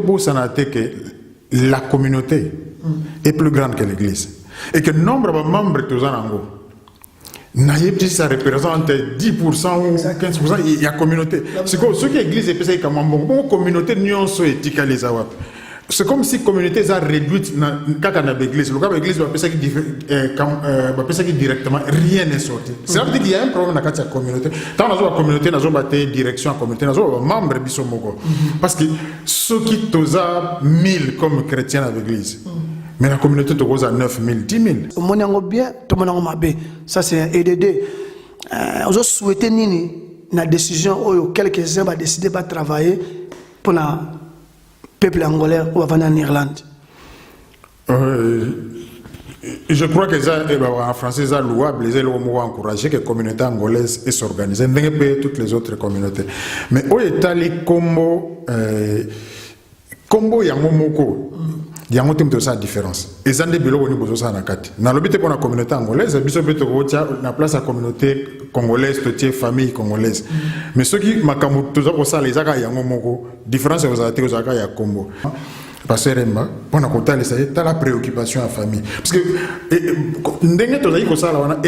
Pour ça n'a été que la communauté est plus grande que l'église. Et que le nombre de membres de Tozanango, ça représente 10% ou 15%, il y a communauté. C'est comme ceux qui l'église est pesée comme un bon communauté, nous sommes éthiques les awap. C'est comme si la communauté est réduite quand on a l'église. Le cas de l'église va penser que directement rien n'est sorti. C'est là qu'il y a un problème dans la communauté. Tant dans la communauté, dans la direction de la communauté, dans les membres de l'Isomoko. Parce que ceux qui sont 1000 comme chrétiens à l'église. Mais la communauté est à 9000, 10 000. Mon bien, tout le monde bien. Ça c'est un EDD. On souhaite une décision où quelques-uns vont décider de travailler pour le peuple angolais ou en Irlande. Je crois que ça, en français, c'est louable. Les élèves ont encouragé que la communauté angolaise s'organise. Toutes les autres communautés. Mais où est les Combo Yangomoko? Il y a un thème de sa différence. Et ça, des bureaux au niveau de ça, dans le but pour la communauté angolaise, il y a la place à la communauté congolaise, la famille congolaise. Mais ceux qui m'ont tout ça pour ça, les Zaka Yangomoko, différence aux Zaka Zaka Combo. Parce que pour la côté, tu as la préoccupation à la famille. Parce que,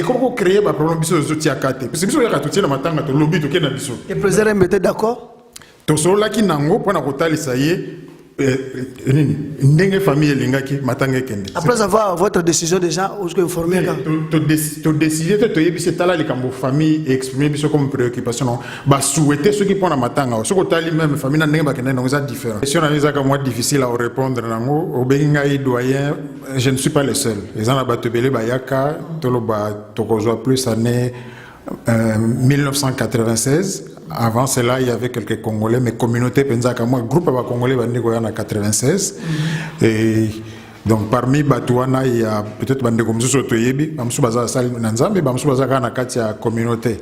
comment créer un problème de soutien à Kate? Parce que si on a tout le matin, tu as le lobby, tu as le lobby. Et le président était d'accord? Tu as là qui n'a pas pour la côté, ça y est. Après avoir votre décision déjà, vous êtes informé. Tu décides de c'est là les famille exprimer comme préoccupation. Bah souhaiter ceux qui prennent la matin. Ce que tu as même famille n'a pas différent. Si on a des cas difficile à répondre, au Bengaï doyen, je ne suis pas le seul. Les gens là-bas te belé bayaka, toloba tokozoa plus année 1996. Avant cela, il y avait quelques Congolais, mais communauté Penzaka, moi, groupe de Congolais, en 1996. Et donc, parmi Batouana, il y a peut-être Bande Komsu Sotoyebi, Bamsou Baza Sal Nanzambe, Bamsou Baza Kanakatia communauté.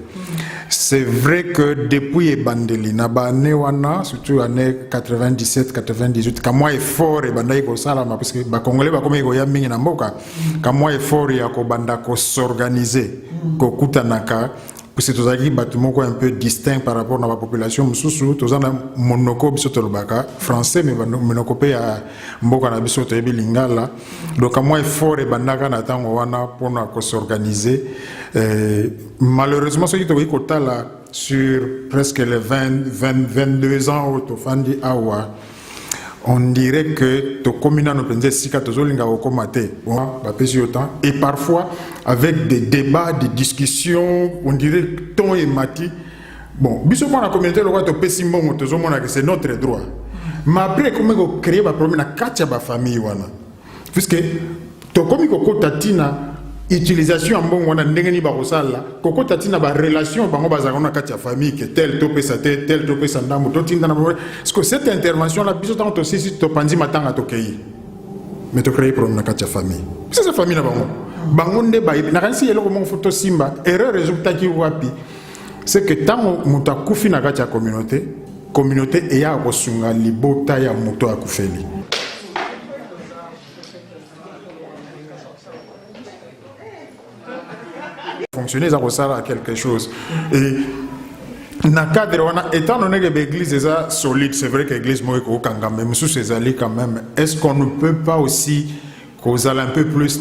C'est vrai que depuis Bandeli, Nabanewana, surtout années 97, 98, quand moi effort et Bandaï Salama, parce que les Congolais, comme ils ont mis en Mboka, quand moi effort, il y a Banda s'organiser, Kokutanaka. C'est tous les bâtiments un peu distincts par rapport à la population. Tous les monoko français, mais monoko à mboka na biso to lingala. Donc à moi effort et bandaka na tango wana pour s'organiser. Malheureusement, ce qui est kota là sur presque les 22 ans au Tofandi Awa. On dirait que to commune nous prend si katozolinga okomate et parfois avec des débats, des discussions, on dirait ton et mati. Bon, biso la communauté le roi to pessimon que c'est notre droit. Mais après comment créer ba problème na katia ba famille wana. Puisque to komi ko tatina utilisation en bon wana ndengeni ba kosala koko tatina ba relation bango bazakona katia famille que tel to pesa tel to pesa ndambo to tinda na parce que cette intervention là biso tant aussi si to pandi matanga to kei mais to créer problème na katia famille c'est sa famille na bango bango nde ba na kansi yelo ko photo simba erreur résultat ki wapi c'est que tant muta kufi na katia communauté et ya kosunga libota ya moto akufeli. Fonctionner, ça ressemble à quelque chose. Et dans le cadre, étant donné que l'église est solide, c'est vrai que l'église est même sous ses alliés quand même. Est-ce qu'on ne peut pas aussi causer un peu plus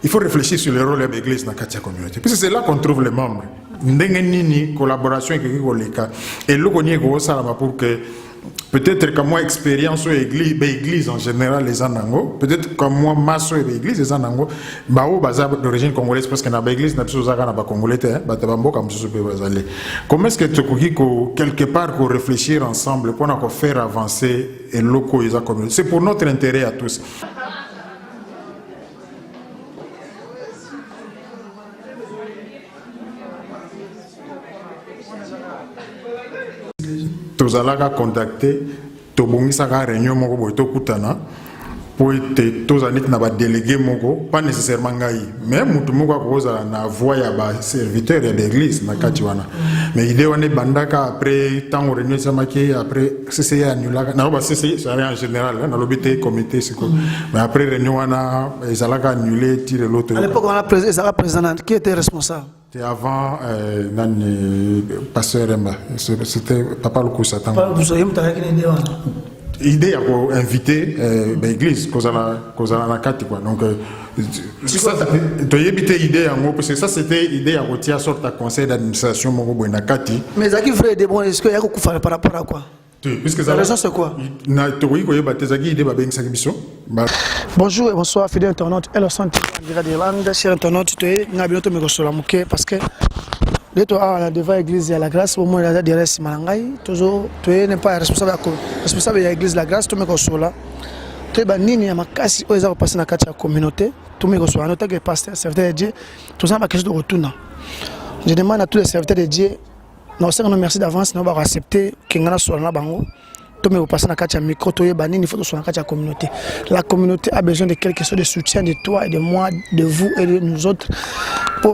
il faut réfléchir sur le rôle de l'église dans la communauté. Parce que c'est là qu'on trouve les membres. Une collaboration avec l'église. Et là, on est pour que peut-être comme moi expérience l'église en général les anango peut-être comme moi masso l'église les anango bao baza d'origine congolaise parce que na l'église na biso zaka na ba congolais ba tabambo comme biso pe bazali. Comment est-ce que tu ko quelque part pour réfléchir ensemble pour faire avancer et locaux les communauté c'est pour notre intérêt à tous. Tous allons contacter, tous les gens qui réunion pour être tous les délégués, pas nécessairement mais tout le monde a voix à serviteur de l'église. Mais l'idée est bandaka après tant de réunions après c'est annulé. C'est en général, dans le comité. Mais après réunion, ils allaient annuler, tirer l'autre. À l'époque, on a président qui était responsable. C'était avant Pasteur Emba. C'était Papa Lukusa. idée ya ko inviter l'église kozala na kati quoi. Donc ça to yebite idée yango parce que ça c'était idée ya ko tia sorte à conseil d'administration moko boy na kati. Mais ça qui vrai de bon est-ce que ya ko kufa par rapport à quoi? Puisque la raison c'est quoi? Na to ko yeba tezaki idée ba bengisa biso. Bonjour et bonsoir fidèles internautes et le centre d'Irlande, chers internautes, tu es ngabinoto mekosola muke parce que les toi à devant l'église de la grâce au moins la derrière Simalangai toujours tu n'es pas responsable de l'église de la grâce tu me consola tu es banini ya makasi oza ko passer na kati ya communauté tu me consola en tant que pasteur serviteur de Dieu tout ça ma question de retour. Je demande à tous les serviteurs de Dieu non c'est un merci d'avance nous va accepter que ngana sola na bango tu me passer na kati ya micro tu es banini il faut sola na kati ya communauté. La communauté a besoin de quelque chose de soutien de toi et de moi, de vous et de nous autres.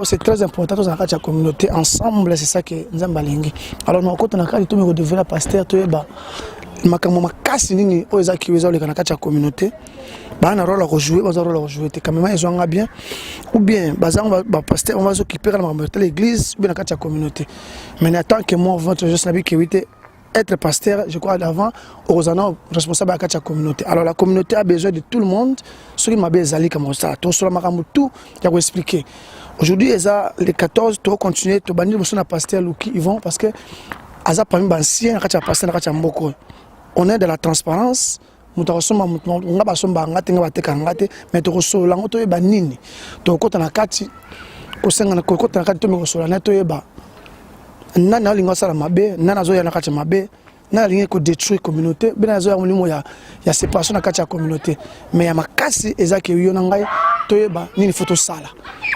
C'est très important dans la communauté ensemble, c'est ça que nous avons balingi. Alors nous quand on a quand tu me devenir pasteur tu es ba makambo makasi nini oza kiweza le kana kati ya communauté ba na rôle à jouer, ba rôle à jouer te quand même ils ont bien ou bien bazang ba pasteur on va s'occuper de l'église ou bien na kati ya communauté. Mais en tant que moi votre juste nabi que être pasteur, je crois d'avant, aux années responsable de la communauté. Alors la communauté a besoin de tout le monde. Ce qui m'a besoin comme ça, tout cela m'a tout, je vais expliquer. Aujourd'hui, les 14, tu vas continuer, tu vas bannir le pasteur Luki Yvon parce que Aza parmi les anciens, on est de la transparence. Mais tu reçois lango to eba nini to kota na kati ko senga na kota na kati to me ko na to eba nana linga sala mabe nana zo ya na kati mabe nana linga ko détruire communauté bena zo ya mulimo ya séparation na kati ya communauté mais ya makasi ezaki yo na ngai to eba nini photo sala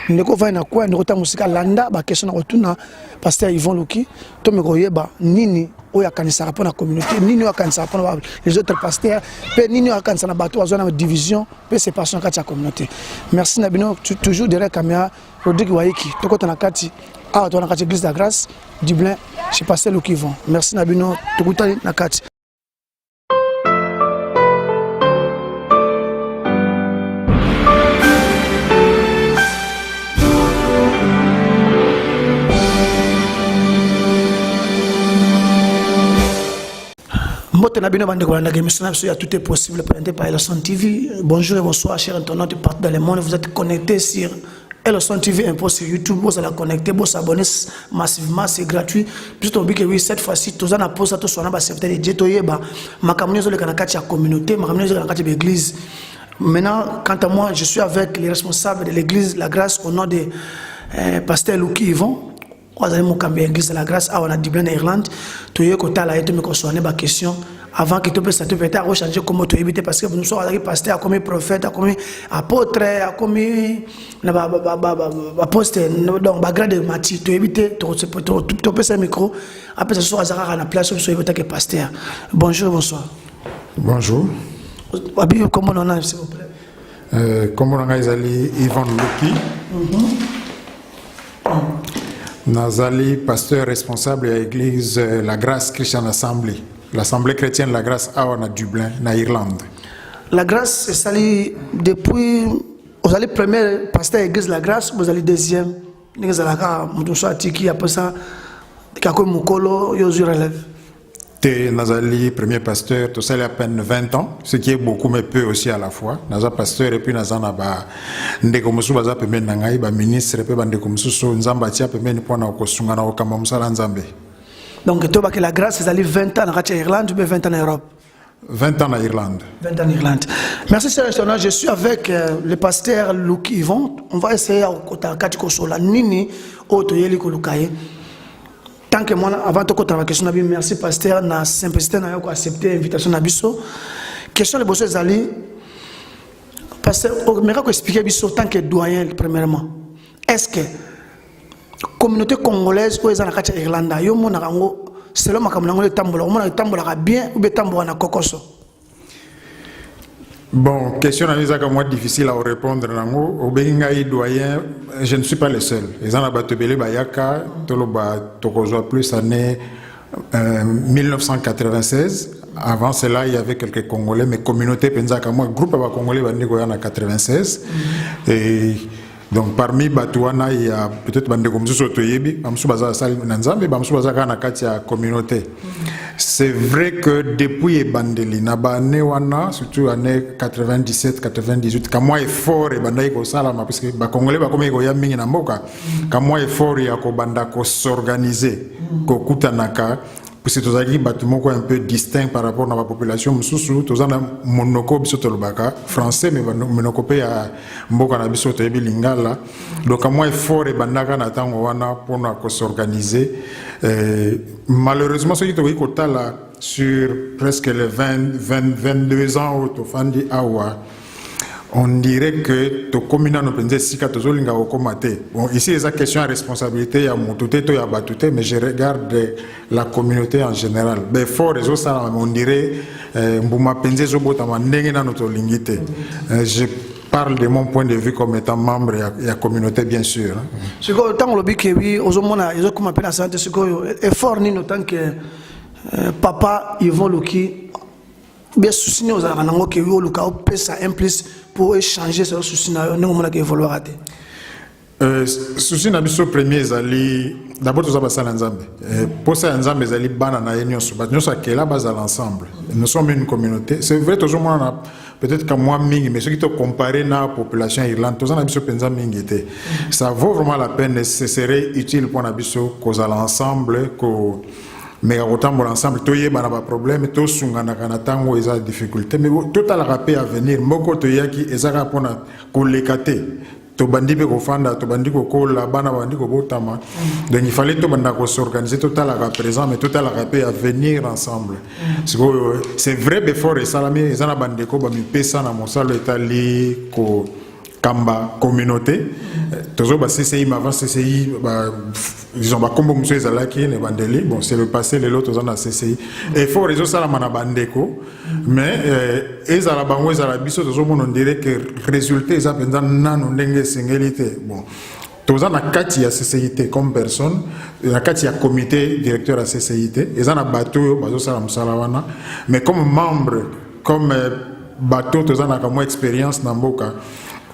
ndeko va na kwa ndeko ta musika landa ba question na rotuna pasteur Yvon Luki to me ko yeba nini oya kanisa pour la communauté nini oya kanisa pour les autres pasteurs pe nini oya kanisa na bato azona division pe séparation na kati ya communauté. Merci Nabino toujours derrière caméra Rodrigue Waiki to kota na kati ah to na kati église de la grâce Dublin chez pasteur Luki Yvon. Merci Nabino to kota na kati. Tout est possible présenté par Elson TV. Bonjour et bonsoir chers internautes partout dans le monde. Vous êtes connectés sur Elson TV, un post sur YouTube. Vous allez connecter, vous abonner massivement, c'est gratuit. Plutôt que oui, cette fois-ci, tous en a posé tout sur la base de Dieu. Ma communauté de la communauté, ma communauté de l'église. Maintenant, quant à moi, je suis avec les responsables de l'église La Grâce au nom de pasteur Luki Yvon. Vous allez me cambier l'église de La Grâce à Dublin, Irlande. Tu es côté là et tu me consoles ma question. Avant que tu puisses peut-être changer comment tu éviter parce que nous sommes pasteur, comme prophète, comme apôtre, comme apôtre, donc bagarre de Mathie, tu évites, tu peux ce micro. Après ça, tu seras à la place où tu es que pasteur. Bonjour, bonsoir. Bonjour. Comment on a, s'il vous plaît? Comment on a Yvon Luki. Nazali, pasteur responsable de l'église La Grâce Christian Assembly. L'Assemblée chrétienne La Grâce à Dublin, en Irlande. La Grâce, c'est sali depuis. Vous allez premier pasteur de l'église La Grâce, vous allez deuxième. Vous allez à Tiki, après ça, Kako Mukolo, Yosu relève. Nazali, premier pasteur, tout ça il y a à peine 20 ans, ce qui est beaucoup mais peu aussi à la fois. Naza pasteur et puis Nazana ba ndekomusu baza pembe nangai ba ministre et puis ba ndekomusu so nzamba tia pembe ni pona okosunga na okamba musala nzambe. Donc tu vois que La Grâce c'est allé 20 ans en Irlande ou 20 ans en Europe. 20 ans en Irlande. 20 ans en Irlande. Merci cher restaurant, je suis avec le pasteur Luki Yvon. On va essayer à kota kati kosola nini oto yeli kolukaye. Tant que moi, avant de la question, merci pasteur, na simplicité, na yoko accepter l'invitation na biso. Question de bosso zali, pasteur, on m'a expliqué biso tant que doyen premièrement. Est-ce que communauté congolaise ou ezana kati Irlanda, yo mona rango, selon ma communauté tambola, on tambola bien ou bien tambola na kokoso. Bon, question à moi difficile à répondre. Au Bengaï doyen, je ne suis pas le seul. Les gens batobele bayaka, toloba tokozo plus année 1996. Avant cela, il y avait quelques Congolais, mais communauté penzaka moi groupe à Congolais bandeko en 96. Et donc parmi Batouana, il y a peut-être bandeko msuso toyebi, bamsu baza sali nanzambe, bamsu baza kana kati ya communauté. C'est vrai que depuis Ebandeli, Nabane wana, surtout année 97, 98, quand moi effort et bandai ko salama parce que ba Congolais ba comme ya mingi na mboka, quand moi effort ya ko banda ko s'organiser, ko kutanaka, parce que tozaki bâtiment un peu distinct par rapport à la population mususu, tozana monoko biso tolobaka français mais monoko pe ya mboka na biso to lingala. Donc quand moi effort et bandaka na tango wana pour na ko s'organiser. Malheureusement, ce qui est là sur presque les 22 ans au Fandi Awa, on dirait que to commune no penze sika to zolinga okomate. Bon, ici les questions à responsabilité, il y a Moutouté, il y a Batouté, mais je regarde la communauté en général. Mais fort les autres, on dirait Mbouma penze zobota mandenge na notre lingité. Je parle de mon point de vue comme étant membre de la communauté, bien sûr. C'est que tant que que oui, aux hommes ils ont comme appel à santé, c'est que effort ni autant que papa Yvon Loki bien souci aux aranango que oui Luka pesa un plus pour échanger ce souci na nous on a que évoluer raté. Souci na biso premier zali d'abord tous abasala nzambe. Pour ça nzambe zali bana na union subat nous ça que là bas à l'ensemble. Nous sommes une communauté. C'est vrai toujours on a peut-être que moi mingi mais ce qui te comparé na population irlandaise tous en abiso penza mingi était. Ça vaut vraiment la peine, ce serait utile pour abiso cause à l'ensemble ko mais autant pour l'ensemble toyé bana ba problème to sungana kana tango eza difficulté mais total rappel à venir moko toyaki ezaka pona ko lekate to bandi pe ko fanda to bandi ko kola bana bandi ko botama donc il fallait to banda ko s'organiser total à présent mais total rappel à venir ensemble c'est vrai before et salami ezana bande ko ba mi pesa na mosalo etali ko kamba communauté toujours ba CCI mais avant CCI ils ont ba kombo monsieur ezalaki ne bandeli bon c'est le passé les autres ont na CCI et fort réseau sala mana bandeko mais ezala bango ezala biso toujours on dirait que résultat eza pendant nano ndenge singélité bon tous na kati ya CCIT comme personne na kati ya comité directeur à CCIT ezana bateau bazo sala musala wana mais comme membre comme bateau tous na comme expérience na mboka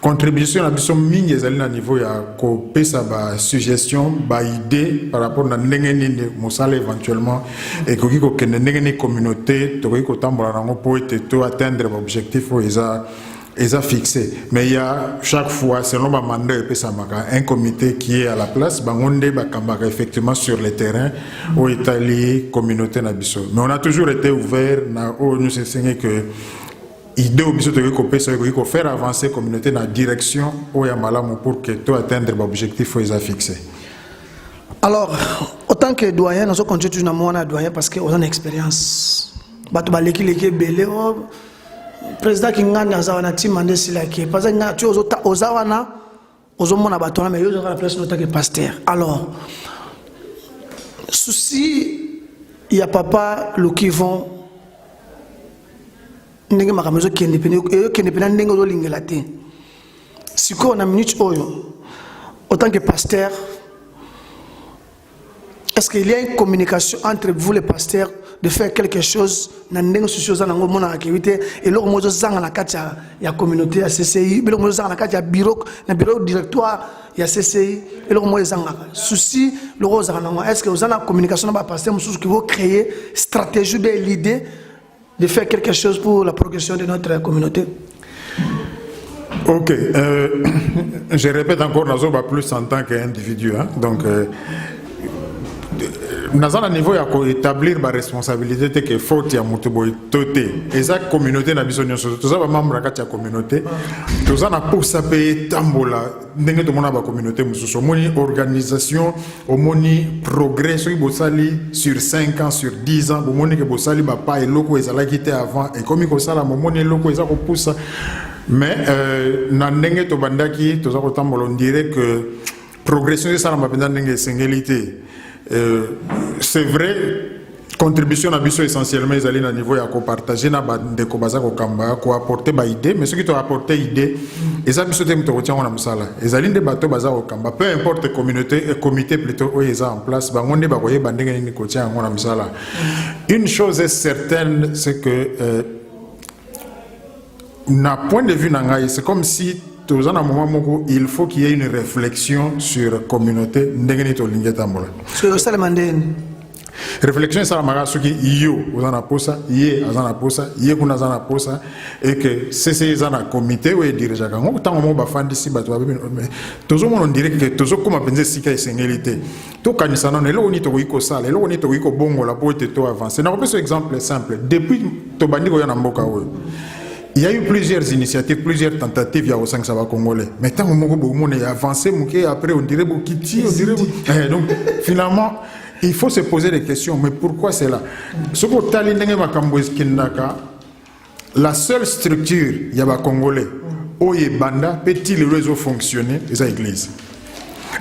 contribution à biso mingi ezali na niveau ya ko pesa ba suggestion ba idée par rapport na ndenge nini mosala éventuellement et ko kiko kende ndenge ni communauté to ko tambola nango po ete to atteindre l'objectif eza fixé mais il y a chaque fois selon ma mandat et pesa maka un comité qui est à la place bangonde ba kambaka effectivement sur le terrain au Italie communauté na biso mais on a toujours été ouvert na nous c'est que idée au biso de faire avancer la communauté dans la direction où il y a malamu pour que tu atteindre l'objectif où ils ont fixé. Alors, autant que doyen, nous continuons toujours à mon doyen parce qu'on a une expérience. Batu baleki leki belé o président qui ngani azawana timande sila ki parce que ngati ozawana ozomona batu na mais yo la place nota que pasteur. Alors, souci il y a papa Lokivon ndenge makamezo ki indépendant ndenge zo lingela te siko na minute oyo autant que pasteur est-ce qu'il y a une communication entre vous les pasteurs de faire quelque chose na ndenge sociaux na ngomona akivité et lo mozo zanga na kati ya communauté ya CCI bilo mozo zanga na kati ya bureau directoire ya CCI et lo mozo zanga souci le rose na est-ce que vous avez une communication na ba pasteur mususu qui vont créer stratégie de l'idée de faire quelque chose pour la progression de notre communauté. Ok, je répète encore, nous sommes plus en tant qu'individu. Hein? Donc, nous avons un niveau à établir la responsabilité que faut que nous et ça communauté na biso nyonso tous aba membre kati ya communauté tous na pour saper tambola ndenge to mona ba communauté mususu moni organisation au moni progrès so bosali sur 5 ans sur 10 ans moni que bosali ba pa eloko ezala kité avant et comme ko sala moni eloko ezako poussa mais na ndenge to bandaki to za ko tambola on dirait que progression ça na mapenda ndenge singélité c'est vrai contribution à biso essentiellement ils allaient à niveau à partager na de kobaza ko kamba ko apporter ba idée mais ceux qui t'ont apporté idée et ça biso tem to retient on a musala ils allaient de bateau baza ko kamba peu importe communauté comité plutôt où ils en place ba ngonde ba koye bandenge ni ko tient on a musala une chose est certaine c'est que na point de vue nangai c'est comme si tous en un moment où il faut qu'il y ait une réflexion sur la communauté ndenge ni to lingeta mbola sur le salamandene réflexion ça mara soki yo ozana posa ye azana posa ye kuna azana posa et que c'est zana comité ou dirige kango tant mo ba fandi si bato ba tozo mon dirait que tozo comme penser sika esengélité to kanisa non elo ni to iko sala elo ni to iko bongo la pour to avancer na repose exemple simple depuis to bandi ko yana mboka oyo. Il y a eu plusieurs initiatives, plusieurs tentatives il y a au sein de Congolais. Mais tant que on est avancé, après on dirait Bokiti, on dirait. Donc finalement, il faut se poser des questions. Mais pourquoi c'est là? La seule structure, il y a des Congolais, où il y a banda, petit le réseau fonctionner, c'est l'église.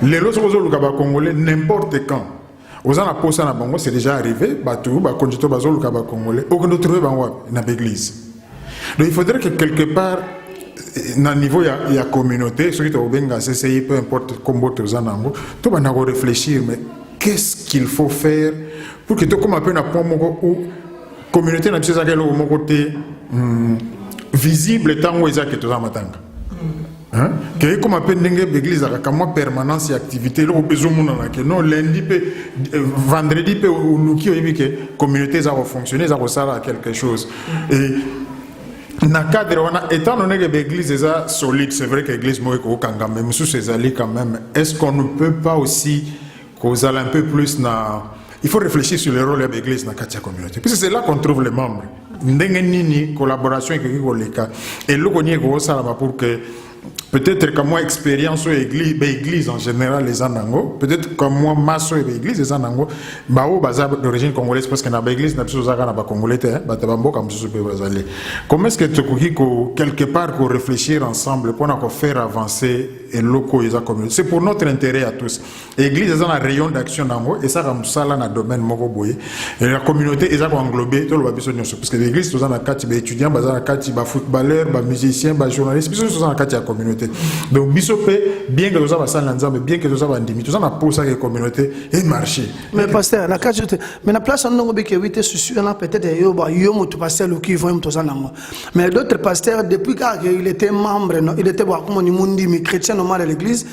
Les autres Congolais, n'importe quand. Aux ans à c'est déjà arrivé, Batou, Bakonjito, Bazol, Congolais, aucun autre dans l'église. Donc il faudrait que quelque part, à niveau il y a communauté, ceux qui ont bien CCI, peu importe comment tu as tout le monde réfléchir, mais qu'est-ce qu'il faut faire pour que tout comme un peu na communauté n'a pas au côté visible tant où ils ont que tout ça matanga. Hein? Que comme un peu l'église a comme permanence et activité là au besoin que non lundi vendredi peut ou qui que communauté ça va fonctionner ça va servir quelque chose et na cadre étant donné que l'église est solide, c'est vrai que l'église moi même sous ces alliés quand même, est-ce qu'on ne peut pas aussi causer un peu plus na il faut réfléchir sur le rôle de l'église dans la communauté parce que c'est là qu'on trouve les membres ndenge collaboration avec et le qu'on y ça pour que peut-être comme moi expérience ou église en général les anango peut-être comme moi masso et église les anango bao bazar d'origine congolaise parce que na église na biso zaka na ba congolais batabambo comme biso pe bazali comment est-ce que tu ko quelque part ko réfléchir ensemble pour na faire avancer et loko les communauté c'est pour notre intérêt à tous église est un rayon d'action nango et ça comme ça là na domaine moko boye et la communauté est englober tout le biso nyonso parce que l'église tous na kati ba étudiants bazana kati ba footballeur ba musicien ba journaliste biso tous na kati ya communauté. Donc, bien que nous avons bien que nous avons endimi, nous avons pour ça que la communauté est marché. Mais pasteur, mais la place on a peut-être pasteur qui vont mais d'autres pasteurs depuis qu'il était membre, il était comme chrétien normal de l'église.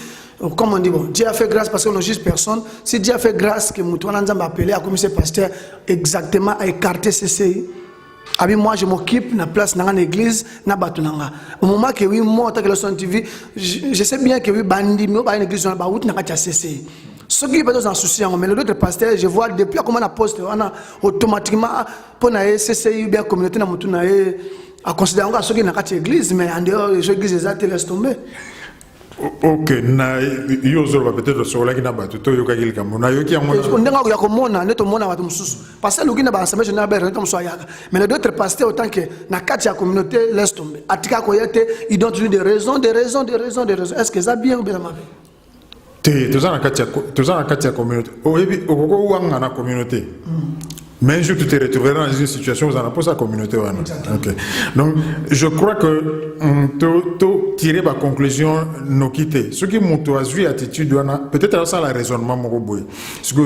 Comme on dit, bon, Dieu a fait grâce parce qu'on n'a juste personne. Si Dieu a fait grâce que nous avons appelé à comme ce pasteur exactement à écarter CCI. Moi je m'occupe de la place dans l'église na batunanga au moment que oui moi tant que la TV je sais bien que oui bandi mais pas une église na ba route na ka cessé ce qui peut être un souci mais l'autre pasteur je vois depuis comment la poste on a automatiquement pour na CCI bien communauté na mutu na à considérer que ce qui na ka église mais en dehors les églises exactes laisse tomber. Ok, na yozo va peut-être sur la guina batu to yoka gilka mona yoki amona ndenga ko yakomona neto mona watu mususu parce que lugina ba assemblée générale ba comme ça yaka mais les autres pasteurs autant que na kati ya communauté laisse tomber atika ko yete ils donnent des raisons est-ce que ça bien ou bien mal tous en kati ya communauté oyebi okoko wanga na communauté. Mais un jour, tu te retrouveras dans une situation où vous en avez pour sa communauté. Okay. Donc, je crois que tu tirer ma conclusion, nous quitter. Ce qui m'ont vu attitude, peut-être ça la raisonnement, parce que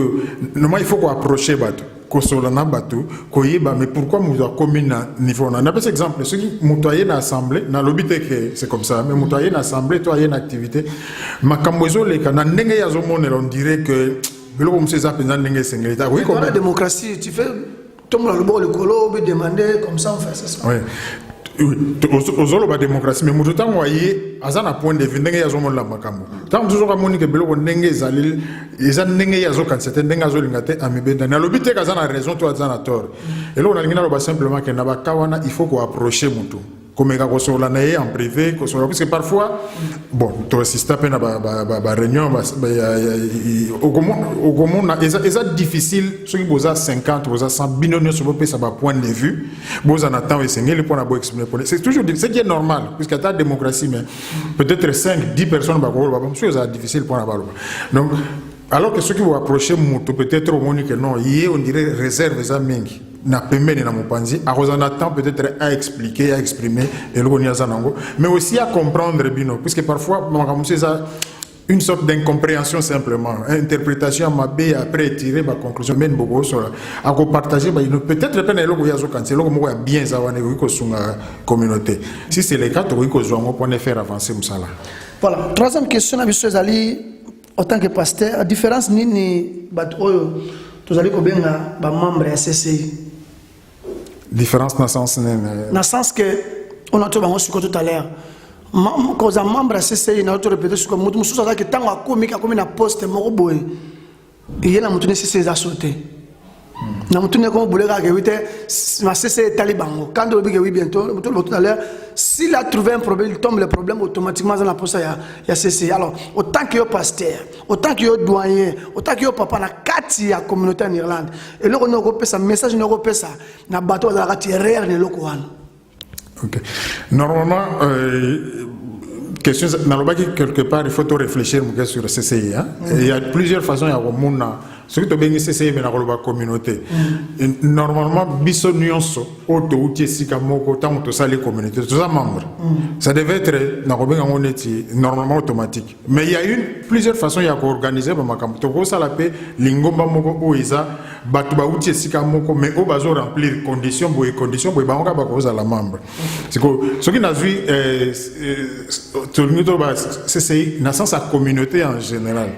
normalement, il faut qu'on approche Batou, qu'on soit là Batou, qu'on y mais pourquoi nous avons commune niveau? On a un exemple, ceux qui m'ont dans l'assemblée, dans l'obité que c'est comme ça, mais m'ont dans l'assemblée, toi, il y a une activité. Ma cambozo, les canons, on dirait que. La démocratie, tu fais tombe dans le bord le colo, demander comme ça on fait ça. Oui. Aux la démocratie, mais tout temps voyez, à un point de vue, il y a un la makambo. Tant que toujours monique belo nenge zalil, ils ont nenge yazo quand c'était nenge yazo lingate amibenda. Na lobité qu'à a raison, toi à tort. Et là on a l'ingénieur simplement que nabakawana, il faut qu'on approche mutu. Comme on en privé, parce que parfois, bon, tu assistes à peine à la réunion, c'est difficile, ceux qui ont 50, 100 binômes sur le point de vue, vous en attendez, c'est toujours ce qui est normal, puisqu'il y a la démocratie, mais peut-être 5, 10 personnes, c'est difficile pour la balle. Donc, alors que ceux qui vont approcher, peut-être au monde que non, on dirait réserve les amis. Na pemene na mopanzi a on attend peut-être à expliquer à exprimer et mais aussi à comprendre bino puisque parfois une sorte d'incompréhension simplement interprétation mabé après tirer ma conclusion men bogo sur à partager peut-être peine eloko yazo kanse eloko moko bien zawane ko sunga communauté si c'est le cas to ko zongo pour faire avancer musala. Voilà, troisième question à monsieur Ali en tant que pasteur, la différence ni bat oyo Tous allez kobenga ba membre ya CCI. Différence dans le sens Dans le sens que on a tout tout à l'heure. Quand un membre ya CCI na autre répéter sur mutu mususu azaki tango akomi na poste moko boye. Il na mutu ne CCI za sauter. Na mutu ne ko bouleka ke wite ma CCI talibango. Quand on dit que oui bientôt tout à l'heure s'il a trouvé un problème, il tombe le problème automatiquement dans la poste ya CCI. Alors autant que yo pasteur, autant que yo doyen, autant que yo papa na kati ya communauté en Irlande. Et là on a pesa message on a pesa na bateau za kati rare ne loko wana. OK. Normalement question quelque part il faut réfléchir sur le CCI hein? Il y a plusieurs façons ya komona ce que tu as CCI mais la communauté normalement biso nyonso auto outi sika moko tant to sali communauté tous membres ça devait être normalement automatique mais il y a plusieurs façons ya organiser ba makambo to ko sala pe lingomba moko oiza batu ba outi sika moko mais o bazo remplir conditions boy ba onka ba ko sala membre c'est que ce qui n'a vu c'est dans sens à communauté en général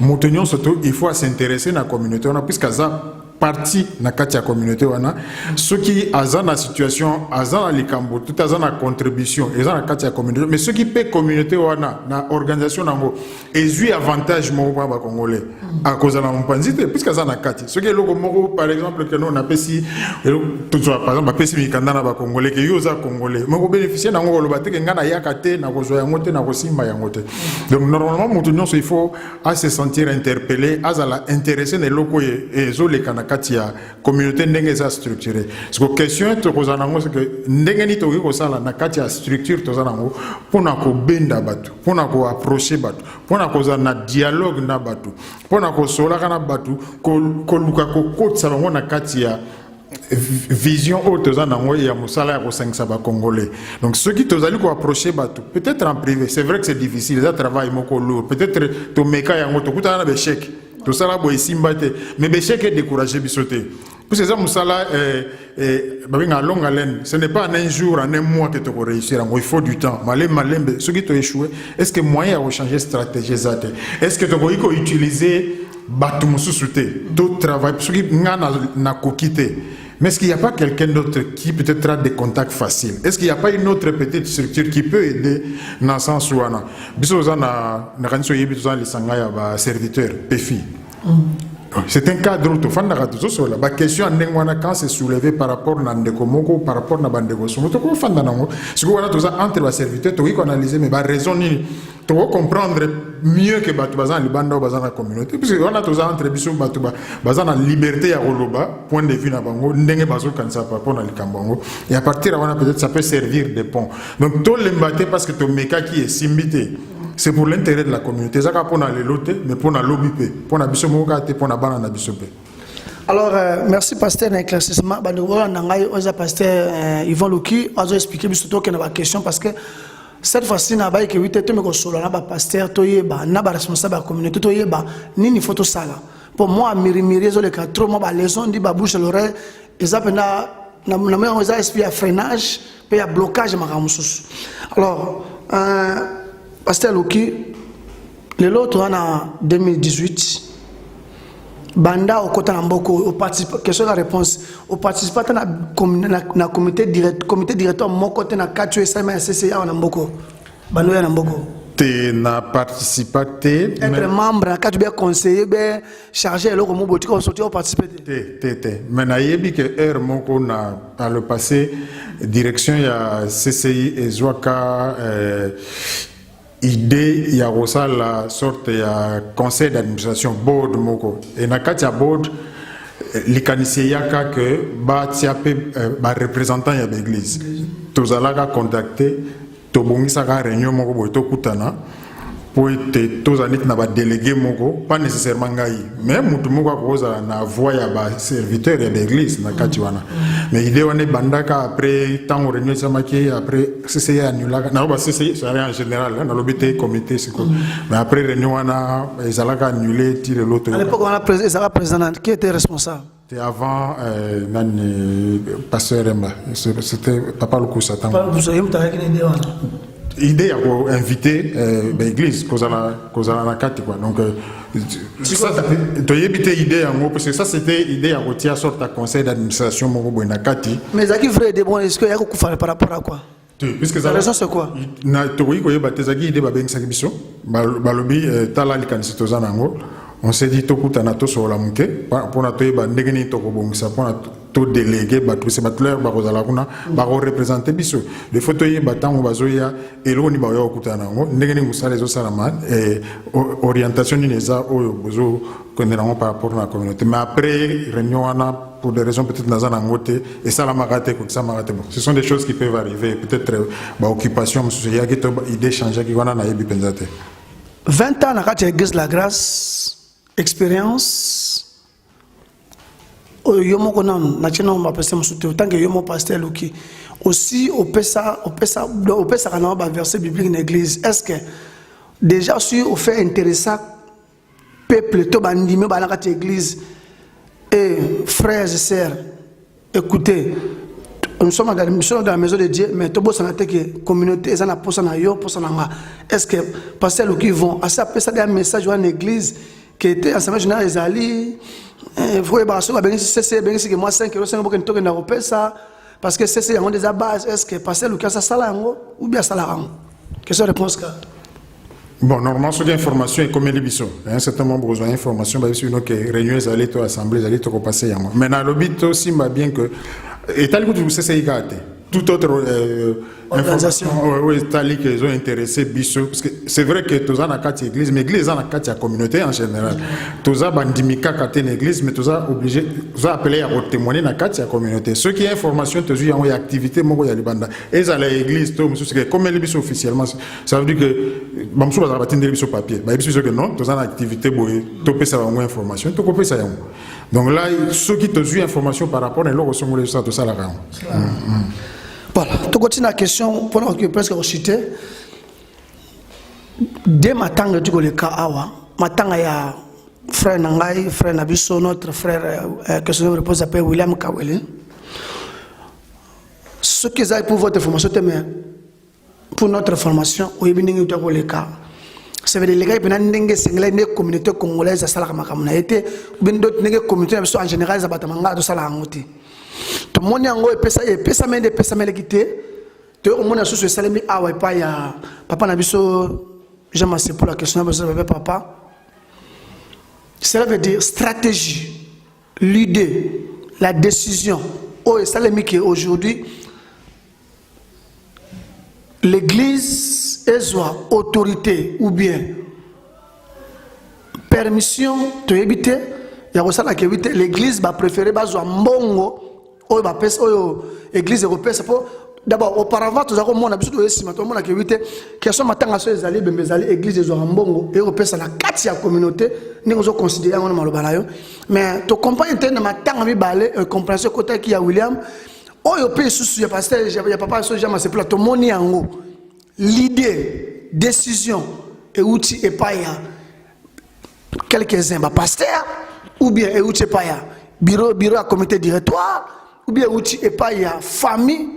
montenyon surtout il faut s'intéresser na communauté on a puisque ça partie na kati ya communauté wana ceux qui azan na situation azan na likambo tout azan na contribution azan na kati ya communauté mais ceux qui paient communauté wana na organisation nango ezui avantage moko pa ba congolais à cause de la mpanzite puisque azan na kati ceux qui loko moko par exemple que nous on appelle si tout ça par exemple pesi mikanda na ba congolais que yo za congolais moko bénéficier nango lo bateke ngana yakate na kozo yango te na kosimba yango te donc normalement mutu nyonso il faut à se sentir interpellé azala intéressé ne loko ezo le kana kati ya communauté ndenge za structuré parce que question to kozanango c'est que ndenge ni to ko sala na kati ya structure to zanango pona ko benda batu pona ko approcher batu pona ko za na dialogue na batu pona ko sola kana batu ko luka ko kotsa bango na kati ya vision haute zanango ya musala ya ko 5 ba congolais donc ceux qui tozali ko approcher batu peut-être en privé c'est vrai que c'est difficile ça travail moko lourd peut-être to meka yango to kutana na échec tout ça là boy simbate mais échec est découragé bisoté pour ces hommes ça là à longue haleine ce n'est pas en un jour en un mois que tu vas réussir il faut du temps malem ceux qui t'ont échoué est-ce que moyen à changer stratégie ça est-ce que tu vas utiliser batu mususuté d'autres travail ceux qui na kokité mais est-ce qu'il n'y a pas quelqu'un d'autre qui peut-être a des contacts faciles? Est-ce qu'il n'y a pas une autre petite structure qui peut aider dans le sens où on a les serviteurs, PFI? C'est un cadre où la question quand c'est soulevé par rapport à Ndekomoko, par rapport à Bandego, c'est entre les serviteurs, tu peux analyser, mais raison, tu peux comprendre mieux que les bandes dans la communauté. Parce qu'on a tous entre la liberté à Roloba, point de vue na bango, ndenge bazo kansa par na likambango. Et à partir de là, peut-être ça peut servir de pont. Donc, tout l'embaté parce que ton méca qui est simbité. C'est pour l'intérêt de la communauté. C'est pour les loter, mais pour la lobby, pour la bisomokate, pour la banane bisopé. Alors, merci pasteur d'éclaircissement. Pasteur Yvon Louki a expliqué surtout qu'il y a une question parce que cette fois-ci, il y a un pasteur, il y a un responsable de la communauté, il y a une photo sale. Pour moi, Miri, trop les gens disent bouche à l'oreille, ils ont un freinage, il y a un blocage. Alors, pasteur Louki, le lot en 2018, Banda au côté Namboko, question de la réponse, au participant dans le comité directeur, mon côté na 4 SMA CCA en Namboko. Banda Namboko. Tu n'as participé. Être membre, quand tu es conseiller, chargé, alors comment tu as sorti au participer. Mais naïebi que R Moko na par le passé direction ya CCI et Zwaka idée il y a aussi la sorte ya conseil d'administration board moko et na kati ya board likanisi yaka que ba tiape ba représentant ya l'église tozalaka contacter tobongisa ka réunion moko boy tokutana pour être tozanit na ba délégué moko pas nécessairement ngai mais mutu moko akoza na voix ya ba serviteur ya l'église na kati wana mais idée wana bandaka après tant réunion samaki après c'est annulaka na ba c'est en général na l'obité comité c'est quoi mais après réunion wana ezalaka annulé tirer l'autre à l'époque on a président qui était responsable. C'était avant pasteur Emba c'était papa Lukusa papa Lukusa idée à inviter l'église kozala na kati quoi. Donc ça tu éviter idée en gros parce que ça c'était idée à retirer sorte à conseil d'administration mon boy na kati. Mais ça qui vrai de bon est-ce que yako kufala par rapport à quoi? Puisque la raison c'est quoi? Na tori ko yeba tezaki idée ba bengisa biso balobi tala likanisi tozana ngo. On s'est dit tout na to sur la muke pour na to yeba ndegeni to ko bongisa pour na to délégué tout c'est batleur ba kozala kuna ba représenter biso les photos yeba tango bazoya eloni ba yo kutana ngo ndegeni musale zo salama et orientation ni neza oyo bozo connaître par rapport à la communauté mais après réunion pour des raisons peut-être dans un côté et ça la marate quoi ça marate bon ce sont des choses qui peuvent arriver peut-être ba occupation monsieur ya qui idée changer qui wana na yebi pensate 20 ans na kati église la grâce expérience yomo konan na chena ma pasteur musuté autant que yomo pasteur Luki aussi au pesa kana ba verset biblique dans l'église est-ce que déjà si au fait intéressant peuple to bandime ba na kati église et frères et sœurs écoutez nous sommes dans la maison de Dieu mais to bossa na te que communauté eza na posa na yo posa na nga est-ce que pasteur Luki vont à ça pesa des messages dans l'église qui était ensemble général ezali faut ba so ba bengi c'est bengi que moi 5 euros 5 pour que to na repesa parce que c'est yango des base est-ce que passer le cas ça sala yango ou bien sala yango question réponse ka bon normalement sur l'information et comme les biso un certain nombre besoin d'information ba sur que réunion ezali to assemblée ezali to passer yango mais na lobby to aussi m'a bien que et tal que c'est gâté toute autre information oui tali que ils ont intéressé biso parce que c'est vrai que toza na kati église mais église na kati la communauté en général toza bandimika kati l'église mais toza obligé toza appelé à témoigner na kati la communauté ceux qui information toza y a activité moko ya libanda et à l'église to monsieur c'est comme les biso officiellement ça veut dire que bamsou ba batindeli biso papier ba biso que non toza na activité boy to pesa ba information to kopesa yango donc là ceux qui toza information par rapport à leur ressemble ça tout ça la rang. Voilà, tu continues la question pendant que presque recité. Dès matin, tu connais le cas awa. Matin, il y a frère Nangai, frère Nabiso, notre frère que son nom repose s'appelle William Kawele. Ce qu'ils ont pour votre formation, pour notre formation, au Yébiningi, tu connais le cas. Ça veut dire que les gars, ils ont une communauté congolaise à Salakamakamouna. Et d'autres communautés en général, ils ont de Salakamouti. Tout le monde est pesa mais des pesa mais l'équité. Tout le monde a sous ce salami ah ouais pas ya papa n'a biso j'aime assez pour la question de papa. Cela veut dire stratégie, l'idée, la décision. Oh et salami qui aujourd'hui l'église est soit autorité ou bien permission de éviter. Il y a aussi l'église va préférer bazo mbongo. Oh, l'église européenne, c'est pour d'abord auparavant tout avons mon habitude de tout le monde a évité que soit matin à ceux allés l'église des Orambongo européenne ça la quatre communauté nous avons considéré on malobalayo mais tu comprends interne matin à balé compréhension côté qui a William oh yo pays sous ya pasteur ya papa so jamais c'est tout le monde y en l'idée décision et outil et pas ya quelques-uns pasteur ou bien et outil pas ya bureau à comité directoire ou bien outil et pas ya famille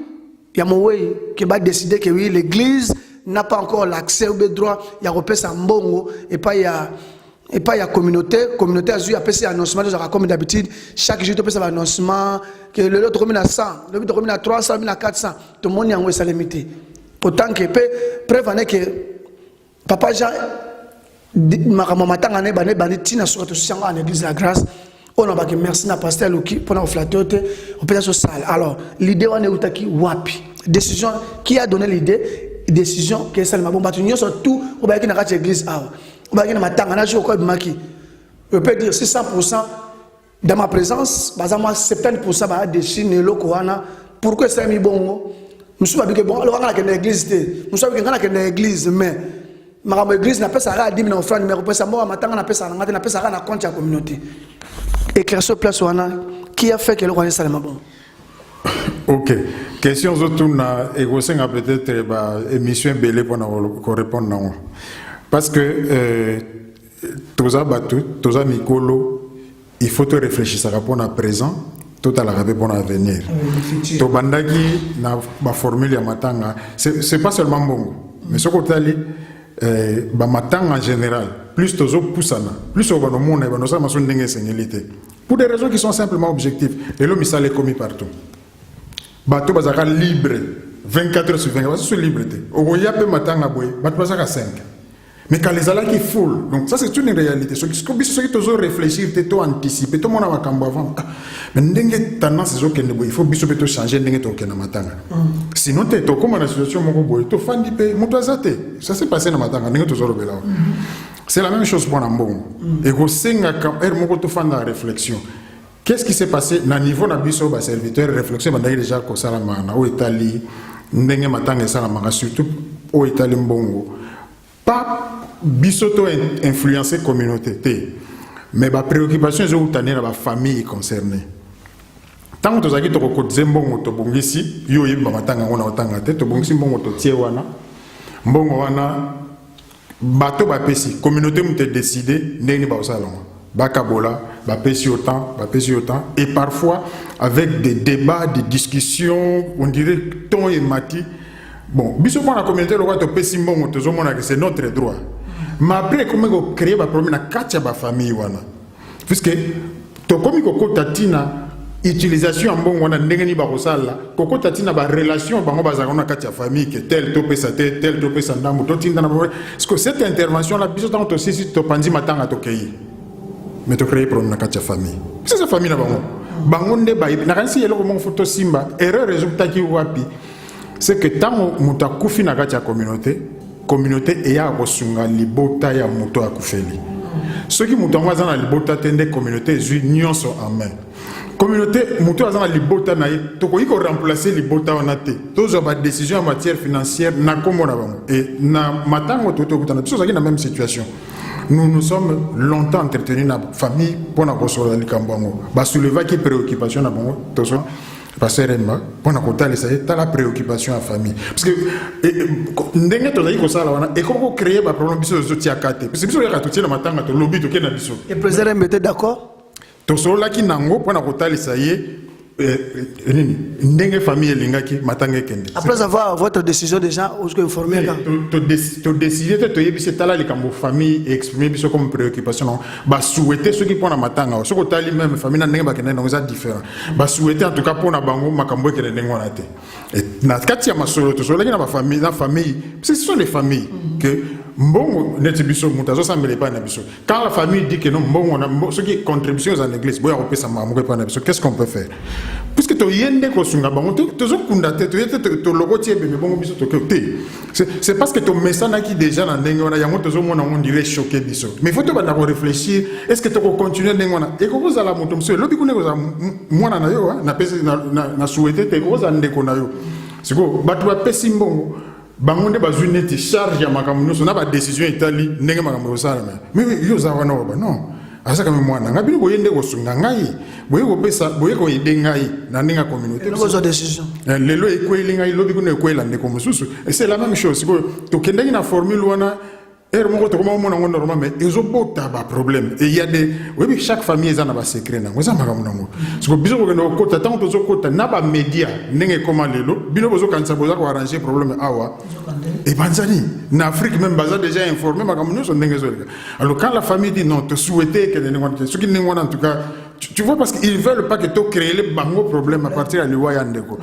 ya mowe qui va décider que oui l'église n'a pas encore l'accès au droit ya repère en mbongo et pas ya communauté a eu à passer annoncement comme d'habitude chaque jour tu peux savoir annoncement que le lot termine à 100 le lot termine à 300 à 400 tout le monde y a ça limité pourtant que peut prévenir que papa Jean maman matanga ne bane tina sur tout ça en église la grâce. On a dit merci à pasteur Luki pour nous flatter on peut être salle. Alors l'idée on est utaki wapi décision qui a donné l'idée décision que ça m'a bon battu surtout on va dire dans l'église on va dire matanga na jour quoi maki on peut dire 100% dans ma présence bazama 70% ba dessiner loko wana pourquoi ça mi bongo nous sommes que bon alors on a que l'église nous sommes que dans l'église mais ma église n'a pas ça à 10 000 francs numéro pour ça moi matanga na pesa na pesa na compte ya communauté écrire sur place qui a fait que le roi est bon. Ok. Question autour na égosenga peut-être émission belé pour répondre parce que toza batu toza mikolo il faut te réfléchir ça répond à présent tout à la répondre à venir. To bandaki na ba formule ya matanga c'est pas seulement bongo mais ce côté là ba matanga en général plus tozo poussana plus au banomona et banosa maso ndenge sengilité pour des raisons qui sont simplement objectives et l'homme ça est commis partout bato bazaka libre 24 heures sur 24 c'est libre au yape matanga boy bato bazaka 5 mais quand les ala qui full donc ça c'est une réalité ce qui tozo réfléchir to anticiper to mona makambo avant mais ndenge tendance zo kende boy il faut biso beto changer ndenge to kena matanga sinon te to comme na situation moko boy to fandi pe moto azate ça s'est passé na matanga ndenge tozo robela c'est la même chose pour Nambongo et go senga quand moko to fanda réflexion. Qu'est-ce qui s'est passé na niveau na biso ba serviteur réflexion bandaki déjà ko sala mana o Italie ndenge matanga sala manga surtout au Italie mbongo pas biso to influencer communauté mais ba préoccupation zo utane na ba famille concernée tant que tozaki to ko mbongo to bongisi yo yeba matanga ona otanga te to bongisi mbongo to tie wana mbongo wana bato ba pesi communauté mu te décider ndenge ba osala bakabola ba pesi autant et parfois avec des débats des discussions on dirait ton et mati bon biso pour la communauté le roi to pesi mbongo to zo mona que c'est notre droit mais après comment go créer ba problème na katia ba famille wana puisque to komi ko tatina utilisation mbongo wana ndenge ni ba kosala koko tatina ba relation bango bazaka na katia famille que tel to pesa tel to pesa ndambo to tinda na parce que cette intervention là biso tant to sisi to pandi matanga to kei mais to créer problème na katia famille c'est sa famille na bango nde ba na kanisi yelo ko photo simba erreur résultat ki wapi c'est que tant muta kufi na katia communauté et ya kosunga libota ya muto akufeli ceux qui mutango za na libota tende communauté zu nyonso en main communauté muto za na libota na to ko iko remplacer libota wana te tozo ba décision en matière financière na kombo na bango et na matango to kutana biso zaki na même situation. Nous nous sommes longtemps entretenus dans la famille pour nous consoler les cambongo. Bah soulever qui préoccupation na bango tozo passer remba pour nous contaler ça est la préoccupation à famille parce que ndenge to zaki ko sala wana et comment créer ba problème biso zo tiakate parce que biso ya to tia na matanga to lobby to kena biso et président était d'accord to solo ki nango pour nous contaler ça y ndenge famille lingaki matanga kende après avoir votre décision déjà où que informer to décider to yebise tala les kambo famille et exprimer biso comme préoccupation ba souhaiter ceux qui prend matanga ce ko tali même famille na ndenge ba kende donc ça différent ba souhaiter en tout cas pour na bango makambo kende ndenge wana te et na kati ya masolo to solo na ba famille ce sont les familles que mbongo neti biso mutazo sambele pa na biso quand la famille dit que non mbongo na ce qui contribution à l'église boya opesa mamuko pa na biso qu'est-ce qu'on peut faire puisque to yende ko sunga bango to zo kunda te to logotie be bongo biso to te c'est parce que to mesana qui déjà na ndenge wana yango to zo mona on dirait choqué biso mais faut to ba na réfléchir est-ce que to ko continuer ndenge wana et ko za la moto monsieur lobi ko ne ko za mwana na yo na pesa na souhaiter te ko za ndeko na yo siko batu ba pesi mbongo bango nde bazwi neti charge ya makambo nyonso na ba décision itali ndenge makambo osala mais yo za wana ba non asa kama mwana ngabi boye nde ko sunga ngai boye ko pesa boye ko ide ngai na ndinga communauté nos décisions lelo ekweli ngai lobi ko ne ekwela ndeko mususu et c'est la même chose ko to kendeki na formule wana moko to koma mona ngona normal mais ezo bota ba problème et il y a des oui chaque famille ezana ba secret na ngoza makambo nango siko biso ko no kota tant to zo kota na ba media ndenge koma lelo bino bozo kanisa boza ko arranger problème awa et banzani na Afrique même baza déjà informé makambo nyonso ndenge zo alors quand la famille dit non te souhaiter que ndenge ce qui ndenge en tout cas tu vois parce qu'ils veulent pas que tu crées les bango problème à partir de l'Iwa Yandeko.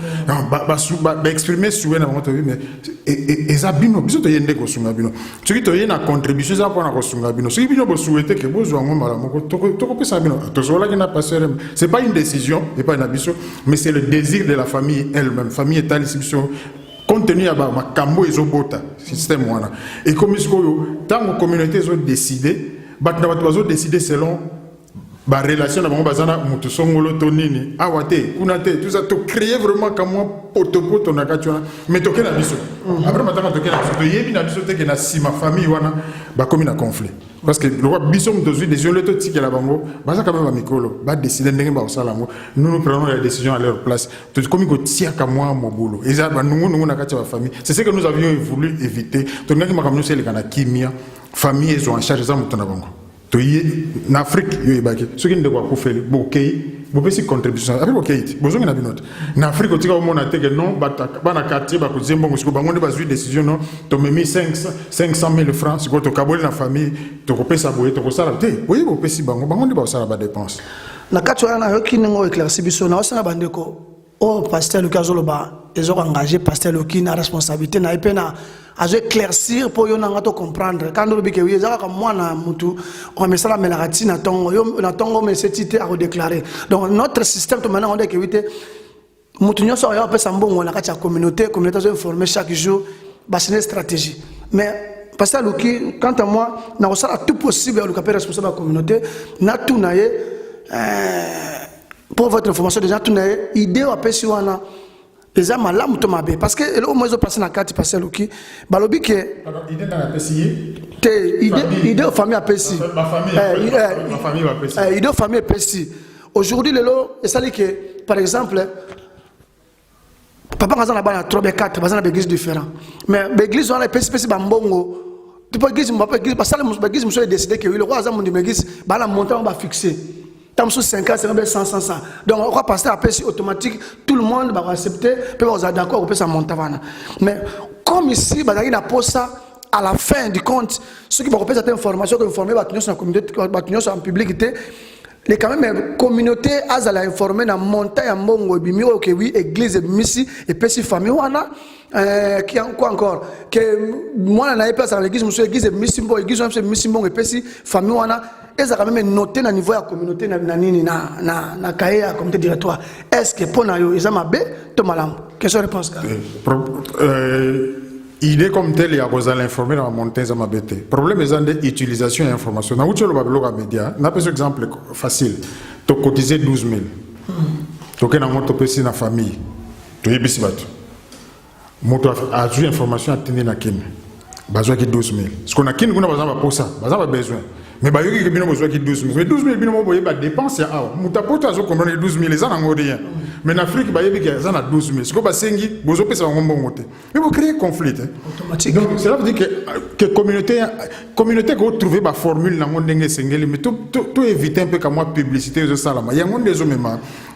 Exprimer souhait na moto mais et ça bino biso to yende ko sunga bino. Ce qui to yena contribution ça pour na ko sunga bino. Ce qui bino bo souhaiter que bozo ngomba la moko to ko pesa bino. To zola ki na passer c'est pas une décision et pas une ambition mais c'est le désir de la famille elle-même. Famille est alibition compte tenu à ma kambo ezobota système wana. Et comme isko tant que communauté ont décidé, bat na bat bazo décider selon ba relation na bango bazana mutu songolo tonini awate kunate tout ça to créer vraiment comme moi poto na kachona mais to kena biso après matanga to kena biso to yebi na biso te que na si ma famille wana ba comme na conflit parce que le roi biso mutu des yeux le to tiki la bango baza quand même ba mikolo ba décider ndenge ba osala ngo nous prenons la décision à leur place to comme ko tia ka moi mobulu et ça ba nungu na kacha ba famille c'est ce que nous avions voulu éviter to ngaki makamno sele kana kimia famille ils ont en charge za mutu na bango En Afrique, ceux qui ne doivent pas faire des contributions. Après, en Afrique, on a dit que non, dans le quartier, on a une décision, tu as mis 500 000 francs, si tu as une famille, tu as payé ça, tu as payé oui, tu as payé ça, tu as payé dépense. Na kati wana yo kiningo éclairci biso na osana bandeko o pasteur Luki azoloba ezo engagé pasteur Luki na responsabilité na epena azo éclaircir pour yo nanga to comprendre quand on bike oui ezaka mwana mutu on met ça la melakati na tongo yo na tongo mais c'est tité à déclarer donc notre système to maintenant on dit que oui mutu nyoso yo pesa mbongo na kati ya communauté zo informer chaque jour ba c'est une stratégie mais pasteur Luki quant à moi na osala tout possible à Luka responsable de la communauté na tout naye pour votre information déjà tout n'est idée à pesi wana déjà malamu to mabe parce que le moins au passé na carte passer Luki balobi que idée dans la pesi idée aux familles à pesi ma famille va pesi idée aux familles pesi aujourd'hui le lot et ça dit que par exemple papa ngazana bana 3 4 bazana d'église différent mais l'église wana pesi bambongo tu peux église mbapa église parce que l'église monsieur décidé que le roi azam de l'église bana montant va fixer. Tant que 50, 100. Donc, on va passer à PC automatique, tout le monde va accepter, puis on va d'accord, on peut s'en monter. Mais comme ici, il y a ça à la fin du compte, ceux qui vont repérer cette information, qui vont informer la communauté, la publicité, les quand même communauté a la informer dans montagne en bongo bimiro que oui église missi et petit famille wana qui quoi encore que moi na pas à l'église monsieur église missi bon église missi bon et petit famille wana et ça quand même noté na niveau de la communauté na nini na cahier à comité directoire est-ce que pour na yo ils amabe to malam question réponse ka idée comme telle il y a besoin d'informer dans la montagne zamabete problème est d'utilisation et information na ucho lo babelo média na par exemple facile to cotiser 12 000 to ke na moto pesi na famille to yebisi bato moto a ju information a tenir na kin besoin ki 12 000 ce qu'on a kin kuna bazamba pour ça bazamba besoin mais ba yoki bino besoin ki 12 000 mais 12 000 bino mo boye ba dépense ya awa mutapoto azo comprendre 12 000 les en rien mais en Afrique ba yebi que ça na 12 000 ce ko ba sengi bozo pesa ngombo ngote mais vous créez conflit automatique donc cela veut dire que communauté ko trouver ba formule na ngondenge sengeli mais tout éviter un peu comme moi publicité de ça là il y a ngonde zo même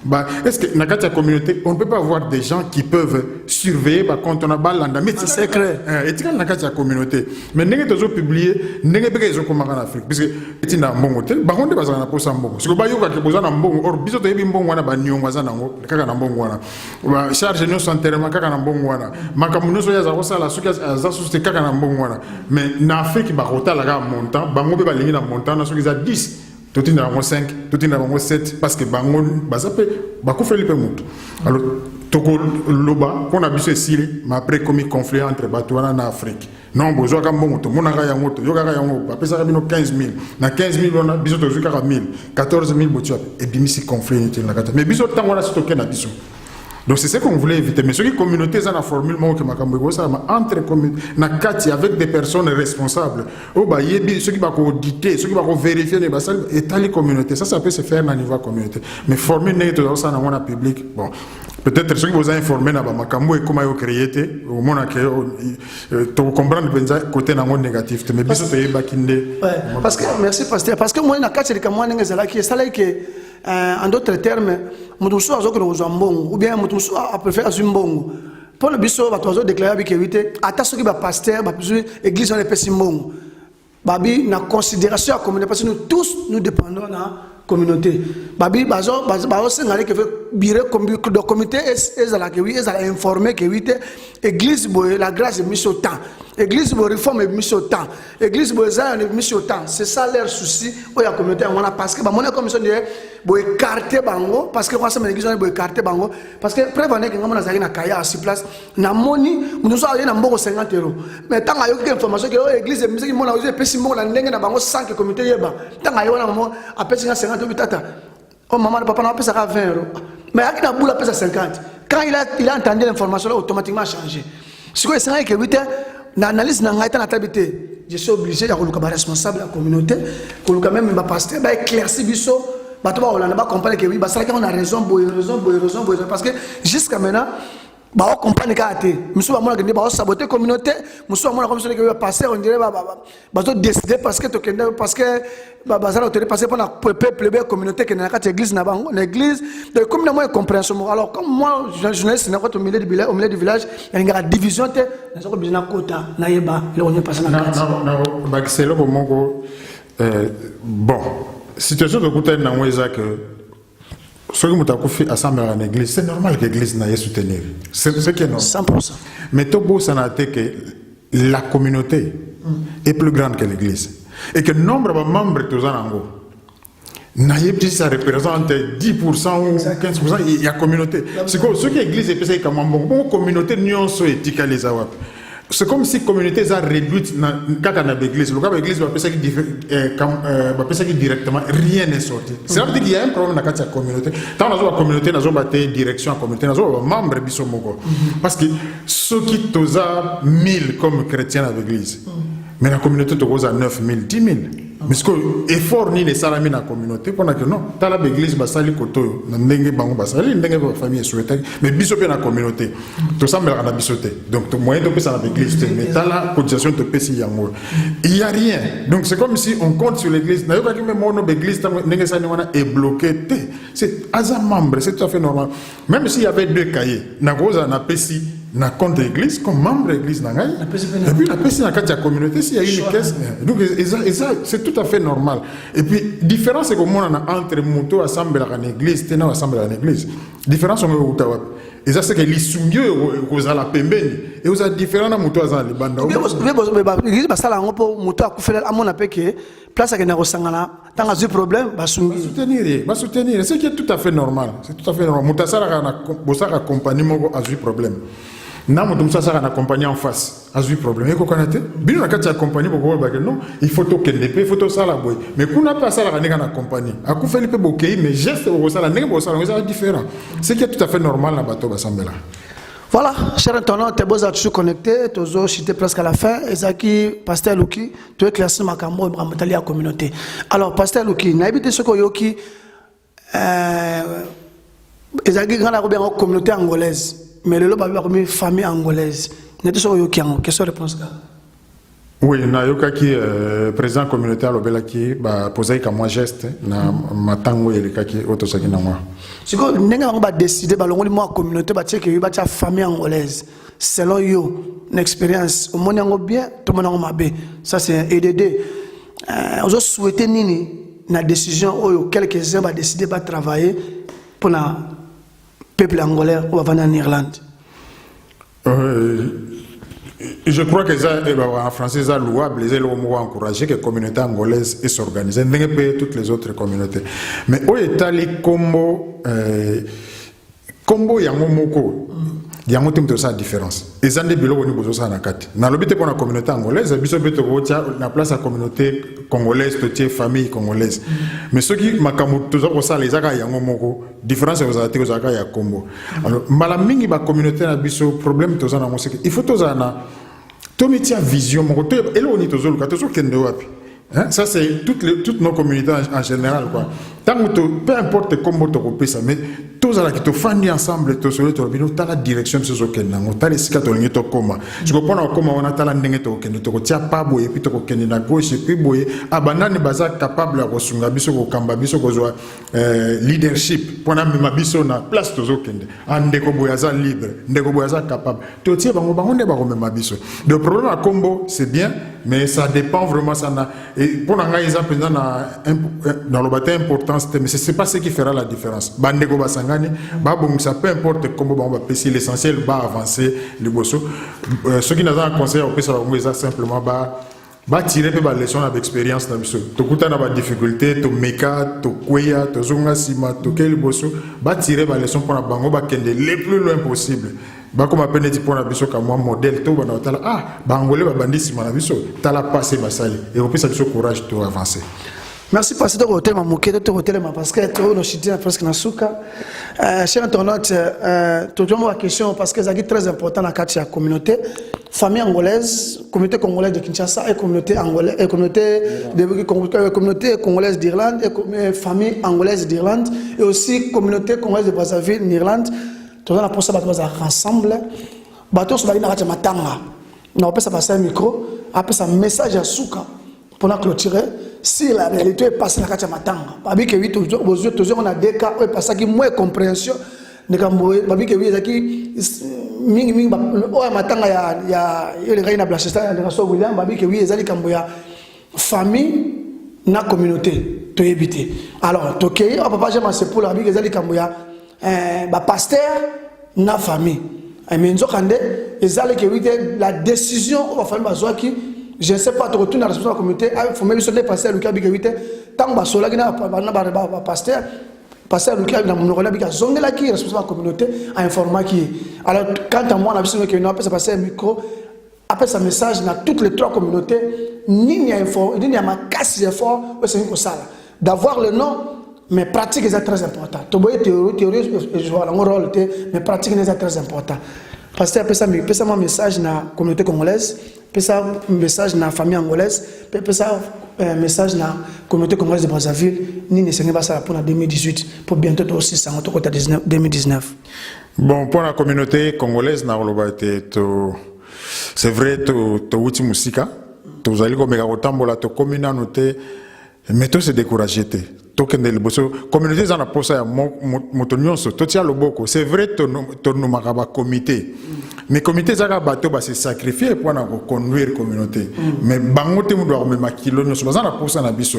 bah est-ce que na kati communauté on ne peut pas avoir des gens qui peuvent surveiller par contre on a balanda mais c'est secret et tu na kati communauté mais ndenge tozo publier ndenge beke zo komaka en Afrique parce que etina mbongo te ba ngonde bazana pour ça mbongo siko ba yoka ke bozana mbongo or biso to yebi mbongo wana ba nyonga za nango kaka na mbongo wana ba charge no santerema kaka na mbongo wana makamuno so ya za kosala suki za société kaka na mbongo wana mais na Afrique ba kotala ka montant bango be ba lingi na montant na suki za 10 tout in a 5 tout in a 7 parce que bango bazape bakufeli pe mutu alors toko loba qu'on a biso sili mais après comme conflit entre batouana na Afrique non bozo ka mbongo to monaka ya moto yoka ka yango ba pesa ka bino 15 000 na 15 000 on a biso to zuka ka 1000 14 000 botu et bimisi conflit ni na kata mais biso tango na stocké na biso. Donc c'est ce qu'on voulait éviter. Mais ceux qui communauté ça na formule mo que makambo ça entre na kati avec des personnes responsables. Oh bah yebi ceux qui va auditer, ceux qui va vérifier les basal et tali communauté ça peut se faire à niveau communauté. Mais former né to ça na wana public. Bon, peut-être ceux qui vous informer na ba makambo et comment yo créer au monde que to comprendre benza côté na monde négatif mais biso to yeba kinde. Parce que merci pasteur parce que moi na kati de kamwa ngezala qui ça là que en d'autres termes, mutusu azo ko mbongo ou bien mutusu a préféré azumbongo. Pour le biso ba tozo déclarer avec éviter ata soki ba pasteur ba église on est pesi mbongo. Babi na considération à communauté parce que nous tous nous dépendons de la communauté. Babi bazo sengale que bire de comité est la que oui est à informer que oui église boye la grâce est mise au temps. Église boye réforme est mise au temps. Église boye ça est mise au temps. C'est ça leur souci au la communauté on a parce que ba mon commission de boye carte bango parce que quand ça l'église on boye carte bango parce que prévenir que ngama na kaya à 6 place na moni nous so na mboko 50 €. Mais tant ayo que information que église mise ki mona oze pesi mboko na ndenge na bango 5 que communauté yeba. Tant ayo na mo apesi 50 € tata. Oh maman papa na pesa 20 €. Mais à qui na boule pesa 50. Quand il a entendu l'information là automatiquement changé. Ce que c'est que 8 l'analyse n'a pas été je suis obligé de être responsable de la communauté pour quand même pasteur éclaircir biso bato ba olanda ba comprendre que oui ça on a raison parce que jusqu'à maintenant Bah, on comprend les caractères. Monsieur va monter, bah, on saboter communauté. Monsieur va monter comme ça que va passer, on dirait, bah, décider parce que bah, ça va passer pour la peuple, communauté qui est dans la église, l'église. Donc, comme moi, je comprends ce mot. Alors, comme moi, journaliste, au milieu du village, il y a une division, il y a une quota, il y a une passé dans la non, c'est là où bon, situation de côté dans que ce que nous avons fait assemblée à l'église, c'est normal que l'église n'aille soutenir. C'est ce qui est normal. 100%. Mais tout beau, ça n'a été que la communauté est plus grande que l'église. Et que le nombre de membres de Zanango, ça représente 10% ou 15%, il y a communauté. C'est que ce que l'église est pensée comme bon, communauté, nous sommes éthiques les awap. C'est comme si la communauté est réduite quand on a l'église. Le cas de l'église va penser que directement rien n'est sorti. C'est vrai qu'il y a un problème dans la communauté. Tant que la communauté n'a pas de direction, la communauté n'a pas de membres. Parce que ceux qui ont 1000 comme chrétiens à l'église, mais la communauté a 9000, 10 000. Mais ce que effort ni les salami dans la communauté, pour que non, dans l'église, basali koto, n'engé bango basali, n'engé famille souhaité, mais bisoté dans la communauté. Tout ça, mais on a bisoté. Donc, le moyen de passer dans l'église, mais dans la cotisation de payer yango. Il n'y a rien. Donc, c'est comme si on compte sur l'église. N'a pas que même mon église, n'engé ça est bloqué. C'est hasard membre, c'est tout à fait normal. Même s'il y avait 2 cahiers, n'a pas na pesi. Na compte l'église comme membre de l'église et puis la personne dans la communauté s'il y a une caisse donc c'est tout à fait normal et puis différence c'est comme on a entre moto assemblée à l'église et assemblée à l'église différence on est et ça c'est que les soumieux aux à la pembeni et aux différents moto à les bandes l'église bah ça là on peut moto à couper à mon appel que place à que na sangana tant que problème va soutenir c'est qui est tout à fait normal moto ça là na bossa accompagner mon a eu problème. Na moto ça ça accompagner en face a eu problème et ko connaître bien na kati accompagner beaucoup ba que non il faut token il faut ça la boy mais kuna pas ça la na accompagner a ku fait le bokei mais geste au ça la nègre ça c'est différent c'est qui est tout à fait normal na bateau basambela. Voilà, chers internautes, tu es beau à toujours connecté, tu es cité presque à la fin. Et ça qui, Pasteur Luki, tu es classé dans la communauté. Alors, Pasteur Luki, n'habite ce que qui et ça qui grand la communauté angolaise. Mais le lot a une famille angolaise. N'est-ce pas qui en question réponse là? Oui, na yoka qui président communautaire lobela qui ba poser comme moi geste na matango et le kaki autosaki na moi. C'est que n'enga on va décider ba longoli moi communauté ba checker ba ta famille angolaise. Selon yo une expérience au monde ngo bien tout monde ngo mabe. Ça c'est un EDD. On doit souhaiter nini na décision oyo quelques-uns va décider ba travailler pour la peuple angolais ou va venir en Irlande. Je crois que ça, en français, c'est louable, les élèves ont encouragé que la communauté angolaise s'organise, toutes les autres communautés. Mais au État, les combo, yamomoko, il y a une différence. Et ça, des bureaux au niveau de ça, dans le but pour la communauté angolaise, il y a la place à la communauté congolaise, la famille congolaise. Mais ceux qui m'ont toujours ça, les aga yamomoko, différence aux athées aux aga yakombo. Alors, malamingi la communauté a un problème, il faut tous en vision, ça c'est toutes nos communautés en général. Peu importe comment tu fais ça, mais tous qui te font ensemble, tu as la direction de ce que tu as les cicatrices, tu as je comprends comment on a la ndenge tu as pas boye puis tu as na gauche et puis boye abanane baza capable de resunga biso ko kamba biso ko leadership pour na mema biso na place to zokende andeko boyaza libre ndeko boyaza capable to tie bango bango nde ba mema biso. Le problème à Combo c'est bien mais ça dépend vraiment ça na et pour nga exemple dans le bataille importance mais c'est pas ce qui fera la différence. Bandeko basangani ba ça peu importe comment on va passer l'essentiel va avancer le bosso. Ce qui nous a conseillé au PSA simplement ba tirer peu leçon avec expérience na biso. To kuta na ba difficulté to meka to kweya to zonga sima to quel bosso ba tirer ba leçon pour na bango ba kende le plus loin possible. Ba comme appelle dit pour na biso comme moi modèle to ba na tala bangolé ba bandi sima na biso tala passer basali et au PSA biso courage to avancer. Merci parce que tu as parce que tu as chité presque na souka. Chers internautes, tu as une question parce que c'est très important dans la communauté. Famille angolaise, communauté congolaise de Kinshasa et communauté angolaise, communauté congolaise d'Irlande et famille angolaise d'Irlande et aussi communauté congolaise de Brazzaville, en Irlande. tous on a pour ça rassemble bateau sur la kati matanga na on peut ça passer un micro après ça message à souka pour la clôturer si la réalité est passée na kati matanga babi que oui toujours on a des cas où passer qui moins compréhension ne kamboye babi que oui ezaki mingi o matanga ya le gars na blachesta na so William babi que oui ezali kamboya famille na communauté to éviter alors tokei o papa j'aime c'est pour la babi que ezali kamboya ba pasteur na famille mais nzokande ezali que oui la décision va falloir bazwaki je ne sais pas, tu retournes à la responsable de la communauté, il faut même se dépasser à Lucas Bigavite, tant que Sola Gina, pasteur, passer à Lucas, dans mon relais, Zonga la qui responsable de la communauté, a informé qui. Alors, quand à moi, on a besoin que nous après ça passer un micro, après ça message dans toutes les trois communautés, ni a ma casse d'effort, c'est une ça. D'avoir le nom, mais pratique est très important. Tu vois, théorie, je vois le rôle, mais pratique est très important. Pasteur, après ça, un message dans la communauté congolaise. Ça un message dans la famille angolaise, ça un message dans la communauté congolaise de Brazzaville, ni ne sait pas ça pour 2018, pour bientôt aussi ça en 2019. Bon, pour la communauté congolaise, c'est vrai, tu as musika, tu as dit que tu as communauté, mais tu es découragé. Communauté dans la poste à motonyon so totia loboko c'est vrai ton numaraba comité mais comité zaka bato ba se sacrifier pour na conduire communauté mais bango te doit me makilo no so bazana na poste na biso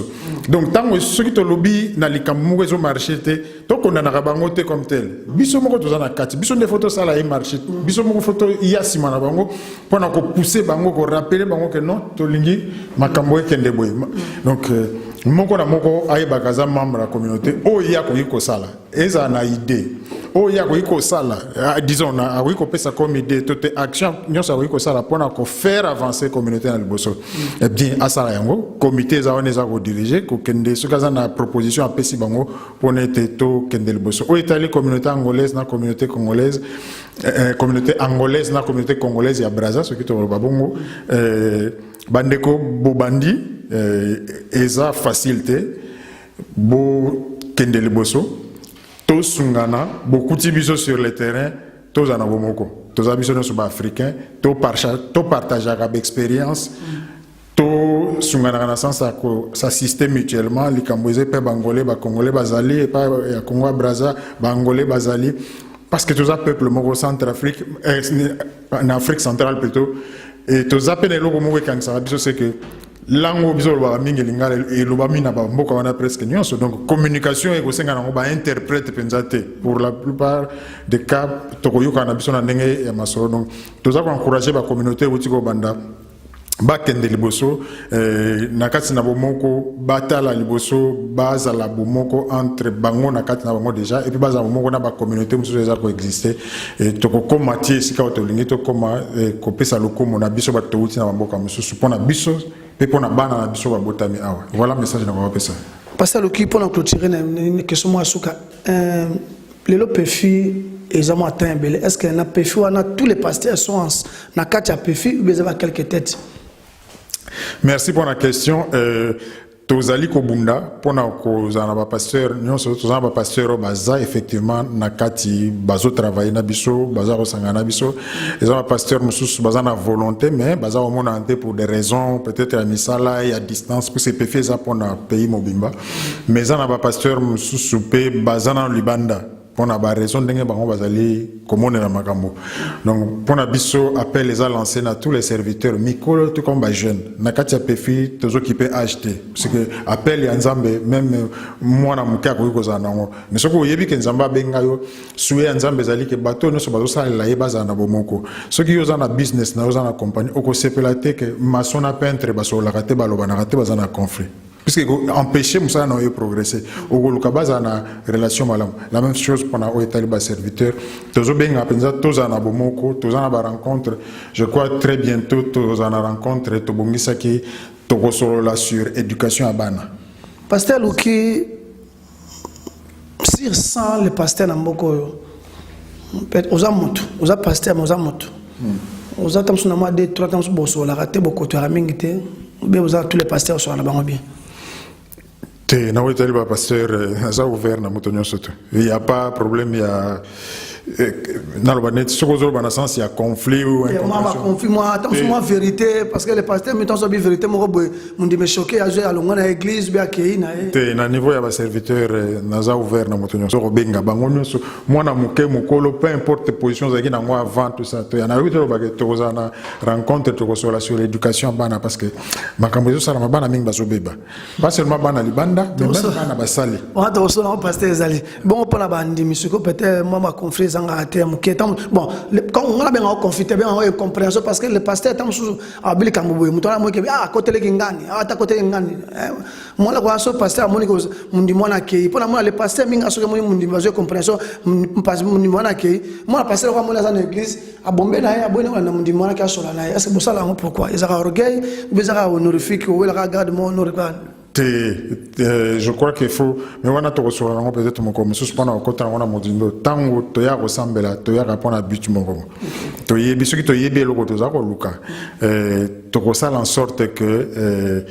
donc tango ceux qui to lobby na likamu rezo marché te to kona na bango te comme tel biso moko tozana kati biso des photos ça là et marché biso moko photo iya sima na bango pour na ko pousser bango ko rappeler bango que non to lingi makambo e kende boy donc moko na moko ayebakaza membre de la communauté oya ko sala eza na idée oya ko sala disons na ko pesa comme idée toute action nyosa ko sala pour na ko faire avancer communauté na liboso et bien asala yango comité za oneza ko diriger ko kende sokaza na proposition apesi bango pour nete to kende liboso o itali communauté angolaise na communauté congolaise communauté angolaise na communauté congolaise ya Brazza ce qui to babongo bandeko bobandi eza facilité bo kende liboso to sungana beaucoup de biso sur le terrain to zana bomoko to za biso no ba africain to partager avec expérience to sungana na sens ça système mutuellement li kamboze pe bangolais ba congolais bazali et pas ya Congo Brazza bangolais bazali parce que tous les peuples moko Centrafrique en Afrique centrale plutôt et tous les peuples loko moko kan ça c'est que lango biso ba mingi lingala et lo ba mina ba mboka wana presque nyonso donc communication et kosenga na ba interprète penzate pour la plupart des cas tokoyoka na biso na ndenge ya masolo donc tous a encourager ba communauté utiko banda ba kende liboso na kati na bomoko batala liboso baza la bomoko entre bango na kati na bango déjà et puis baza bomoko na ba communauté muso déjà ko exister et toko komatie sika to lingi to koma ko pesa lokomo na biso ba touti na mboka muso pona biso et pour na bana na biso ba botami awa voilà message na ko pesa pasteur Luki pour clôturer une question moi suka le PFI exactement atteint belé est-ce que na PFI wana tous les pasteurs sont na kati ya PFI ou bien quelques têtes. Merci pour la question. Tozali Kobunda, pour na pasteur, nous sommes pasteur baza effectivement nakati bazo travailler na biso, baza rosangana biso. Les hommes pasteurs mususu baza na volonté mais baza au monde ante pour des raisons peut-être à misala et à distance pour ces péfés ça pour na pays mobimba. Mais ça na pasteur mususu pe baza na libanda. Pour na ba raison ndenge bango bazali komone na makambo donc pour na biso appel les a lancé à tous les serviteurs mikolo tout comme ba jeune na kati ya pefi tozo qui peut acheter parce que appel ya nzambe même moi na muka ko ko zanango mais soko oyebi ke nzamba benga yo suye ya nzambe zali ke bato no so bazo sala la yeba na bomoko soki yo za na business na yo za na compagnie oko sepelate ke maçon na peintre baso la kate baloba na kate bazana conflit puisque empêcher Moussa n'a pas progressé. Au Golukabaza na relation malam. La même chose pour nos Italiens serviteurs. Tous bien après tous en abomoko, tous en aba rencontre. Je crois très bientôt tous en rencontre. Tous bongisa qui tous sur sur éducation à Bana. Pasteur Luki, si sans le pasteur Namboko, aux amout, aux pasteurs, aux amout. Aux attentes sur moi des 3 ans sur la raté beaucoup de ramingité. Bien vous avez tous les pasteurs sur la banque bien. Na pasteur ça ouvert na motonyo soto. Il y a pas problème dans le bannet ce que dans le sens il y a conflit ou incompréhension conflit moi tant moi vérité parce que les pasteurs mettons sur vérité moi mon dit me choqué à jouer à longue à l'église bien que na niveau ya ba serviteur naza ouvert na moto nyonso benga bango nyonso mwana muke mukolo peu importe position zaki na moi avant tout ça to ya na wito ba ke to za na rencontre to sur l'éducation bana parce que makambo zo sala mabana mingi bazobeba pas seulement bana libanda mais même bana basali on a aussi un pasteur ezali bon pour la bandi misiko peut-être moi ma conflit zanga à terme qui est bon quand on a bien en conflit bien en compréhension parce que le pasteur tam sous abili kambo mutona moi que ah côté le ngani ah ta côté ngani moi la quoi so pasteur moi que mundi mwana ke pour moi le pasteur minga so que moi mundi bazo compréhension parce mundi mwana ke moi pasteur kwa moi dans l'église a bomber na ya bonne na mundi mwana ke asola na est-ce que ça là pourquoi ils ont orgueil ou ils ont honorifique ou ils regardent mon honor. Je crois qu'il faut mais on a tout sur la peut-être mon comme suspendre au côté on a modindo tango to ya resembler to ya répondre à but mon to yebi ce qui to yebi le côté za ko luka to ça en sorte que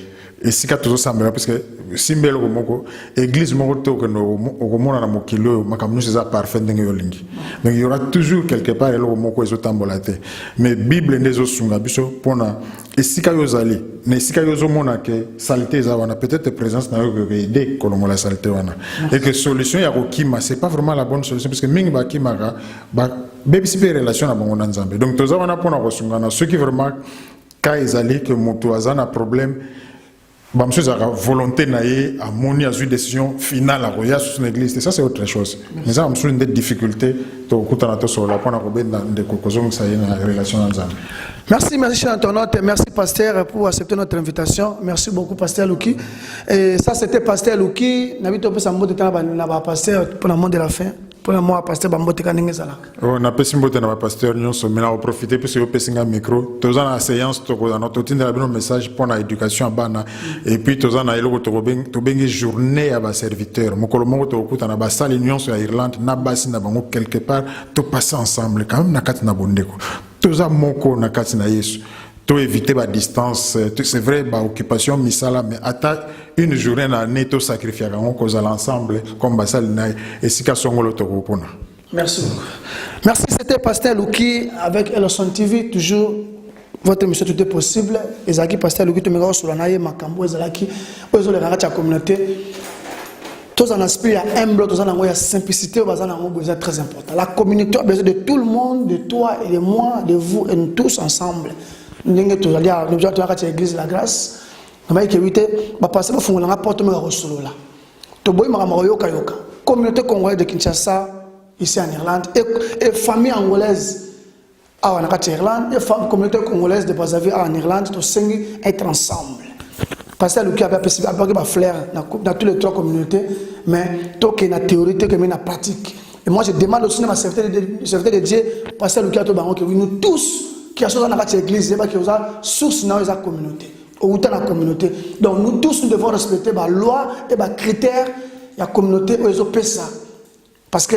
et si tout ça me parce que simbelo moko église moko to que no okomona na mokilo makamnu c'est ça parfait ndenge yolingi donc il y aura toujours quelque part le moko ezotambolate mais bible ndezo sunga biso pona esika yozali na esika yozomona que saleté za wana peut-être présence na yo que aider kolongo la saleté wana et que solution ya kokima c'est pas vraiment la bonne solution parce que mingi ba kimaka ba bebisi pe relation na bango na nzambe donc toza wana pona kosunga na ceux qui vraiment ka ezali que moto azana problème bah monsieur a volonté naïe à moni à une décision finale à roya sur l'église et ça c'est autre chose mais ça monsieur une des difficultés to kutana to sur la point à robert dans des causes ça y est une relation ensemble. Merci cher internaute, merci pasteur pour accepter notre invitation. Merci beaucoup pasteur Luki. Et ça c'était pasteur Luki, n'habite pas ça mot de temps na pasteur pour le monde de la fin. Pour le mois pasteur Bambote Kaninge Zalak. On a passé mbote na pasteur nyonso mais on profiter parce que yo pesinga micro. Toza na séance to ko na notre tin de message pour la éducation bana et puis toza na eloko to bengi journée à ba serviteur. Mokolo mongo to kuta na ba salle nyonso ya Irlande na basi na bango quelque part to passer ensemble quand même na kati na bondeko. Toza moko na kati na Yesu. To éviter la distance, c'est vrai, bah occupation misala, mais atta une journée na neto sacrifier on cause à l'ensemble comme basal naï et si ka songolo to kopona. Merci beaucoup. Merci, c'était pasteur Luki avec Elson TV toujours votre émission tout est possible. Ezaki pasteur Luki to mega sur la naïe makambo ezalaki ozo le rangati la communauté. Tous en esprit à humble, tous en amour à simplicité, tous en amour besoin très important. La communauté a besoin de tout le monde, de toi et de moi, de vous et nous tous ensemble. Nous avons l'église la grâce. Nous avons évité de passer pour faire la porte de la là. Nous avons communauté congolaise de Kinshasa, ici en Irlande, et famille angolaise en Irlande, et communauté congolaise de Brazzaville en Irlande, nous sommes être ensemble. Pasteur Luki a apporté ma fleur dans toutes les trois communautés, mais tout est la théorie, tout est la pratique. Et moi je demande aussi à ma serviteur de Dieu, Pasteur Luki a tout que nous tous, qui sont dans l'église, qui ont source dans la communauté, ou dans la communauté. Donc nous tous, nous devons respecter la loi et les critères de la communauté où ils ont fait ça. Parce que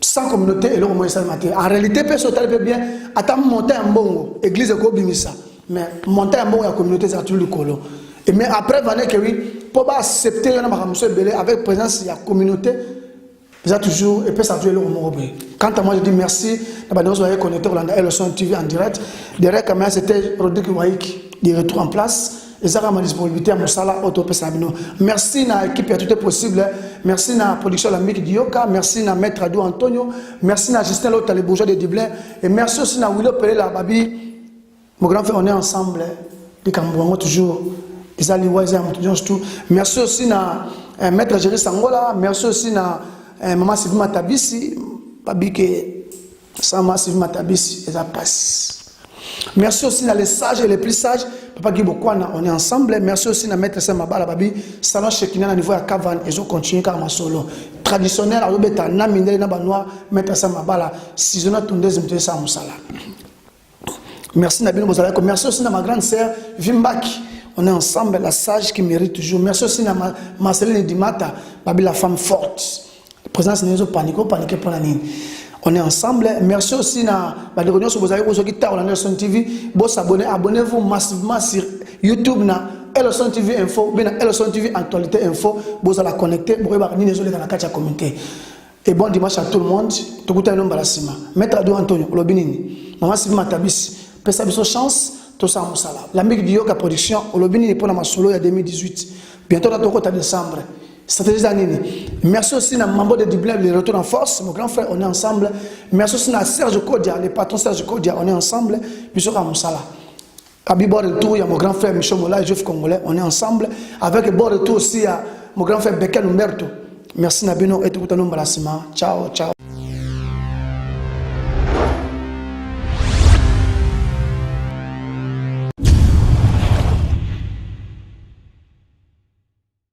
sans communauté, il y a un en réalité, personne ne peut bien attendre monter un bon église et ça. Mais monter un bon la communauté, c'est tout le colo. Et mais après, oui, pour accepter avec présence de la communauté, ils ont toujours, et puis ça a toujours le quant à moi, je dis merci. Nous sommes connectés à Elson TV en direct. Derrière la caméra, c'était Rodrigue Waïk, de retour en place. Et ça a ma disponibilité à Moussala, merci à l'équipe, tout est possible. Merci à la production de la Mick Dioka. Merci à Maître Adou Antonio. Merci à Justin Lota, les bourgeois de Dublin. Et merci aussi à Willow Pelé, la Babi. Mon grand frère, on est ensemble. Les Cambouans, toujours. Merci aussi à Maître Géry Sangola. Merci aussi à Maman Sylvie Matabisi. Babi que Sama Sylvie Matabisi, et ça passe. Merci aussi à les sages et les plus sages. Papa Gibokwana, on est ensemble. Merci aussi à Maître Samabala Babi. Salon Chekina à niveau à Kavan. Ils ont continué car ma solo. Traditionnel, à l'obéta, Namindé, Nabanoa, Maître Samabala. Saisonna Tundes, Mtesa Moussala. Merci Nabino Mozalako. Merci aussi à ma grande sœur Vimbaki. On est ensemble, la sage qui mérite toujours. Merci aussi à Marceline Dimata, Babi la femme forte. La présence n'est pas paniqué pour la ligne. On est ensemble. Merci aussi à la réunion sur vos amis qui sont dans Elson TV. Vous abonnez-vous massivement sur YouTube na Elson TV Info, bien Elson TV Actualité Info. Vous allez connecter. Vous allez dans la communauté. Et bon dimanche à tout le monde. Tokuta no mbalasima. Maître Ado Antonio Olobinini. Maman Sylvie Matabisi. Pesa biso chance to sa musala. La musique du Yoka production Olobinini pour la solo ya 2018. Bientôt la tokota décembre. Stratégie d'année. Merci aussi à Mambo de Dublin, le retour en force. Mon grand frère, on est ensemble. Merci aussi à Serge Kodia, le patron Serge Kodia, on est ensemble. Biso ka musala. Abi bon retour, il y a mon grand frère Michel Mola, Jeff Congolais, on est ensemble. Avec bon retour aussi à mon grand frère Beken Umberto. Merci Nabino et tout le monde. Ciao, ciao.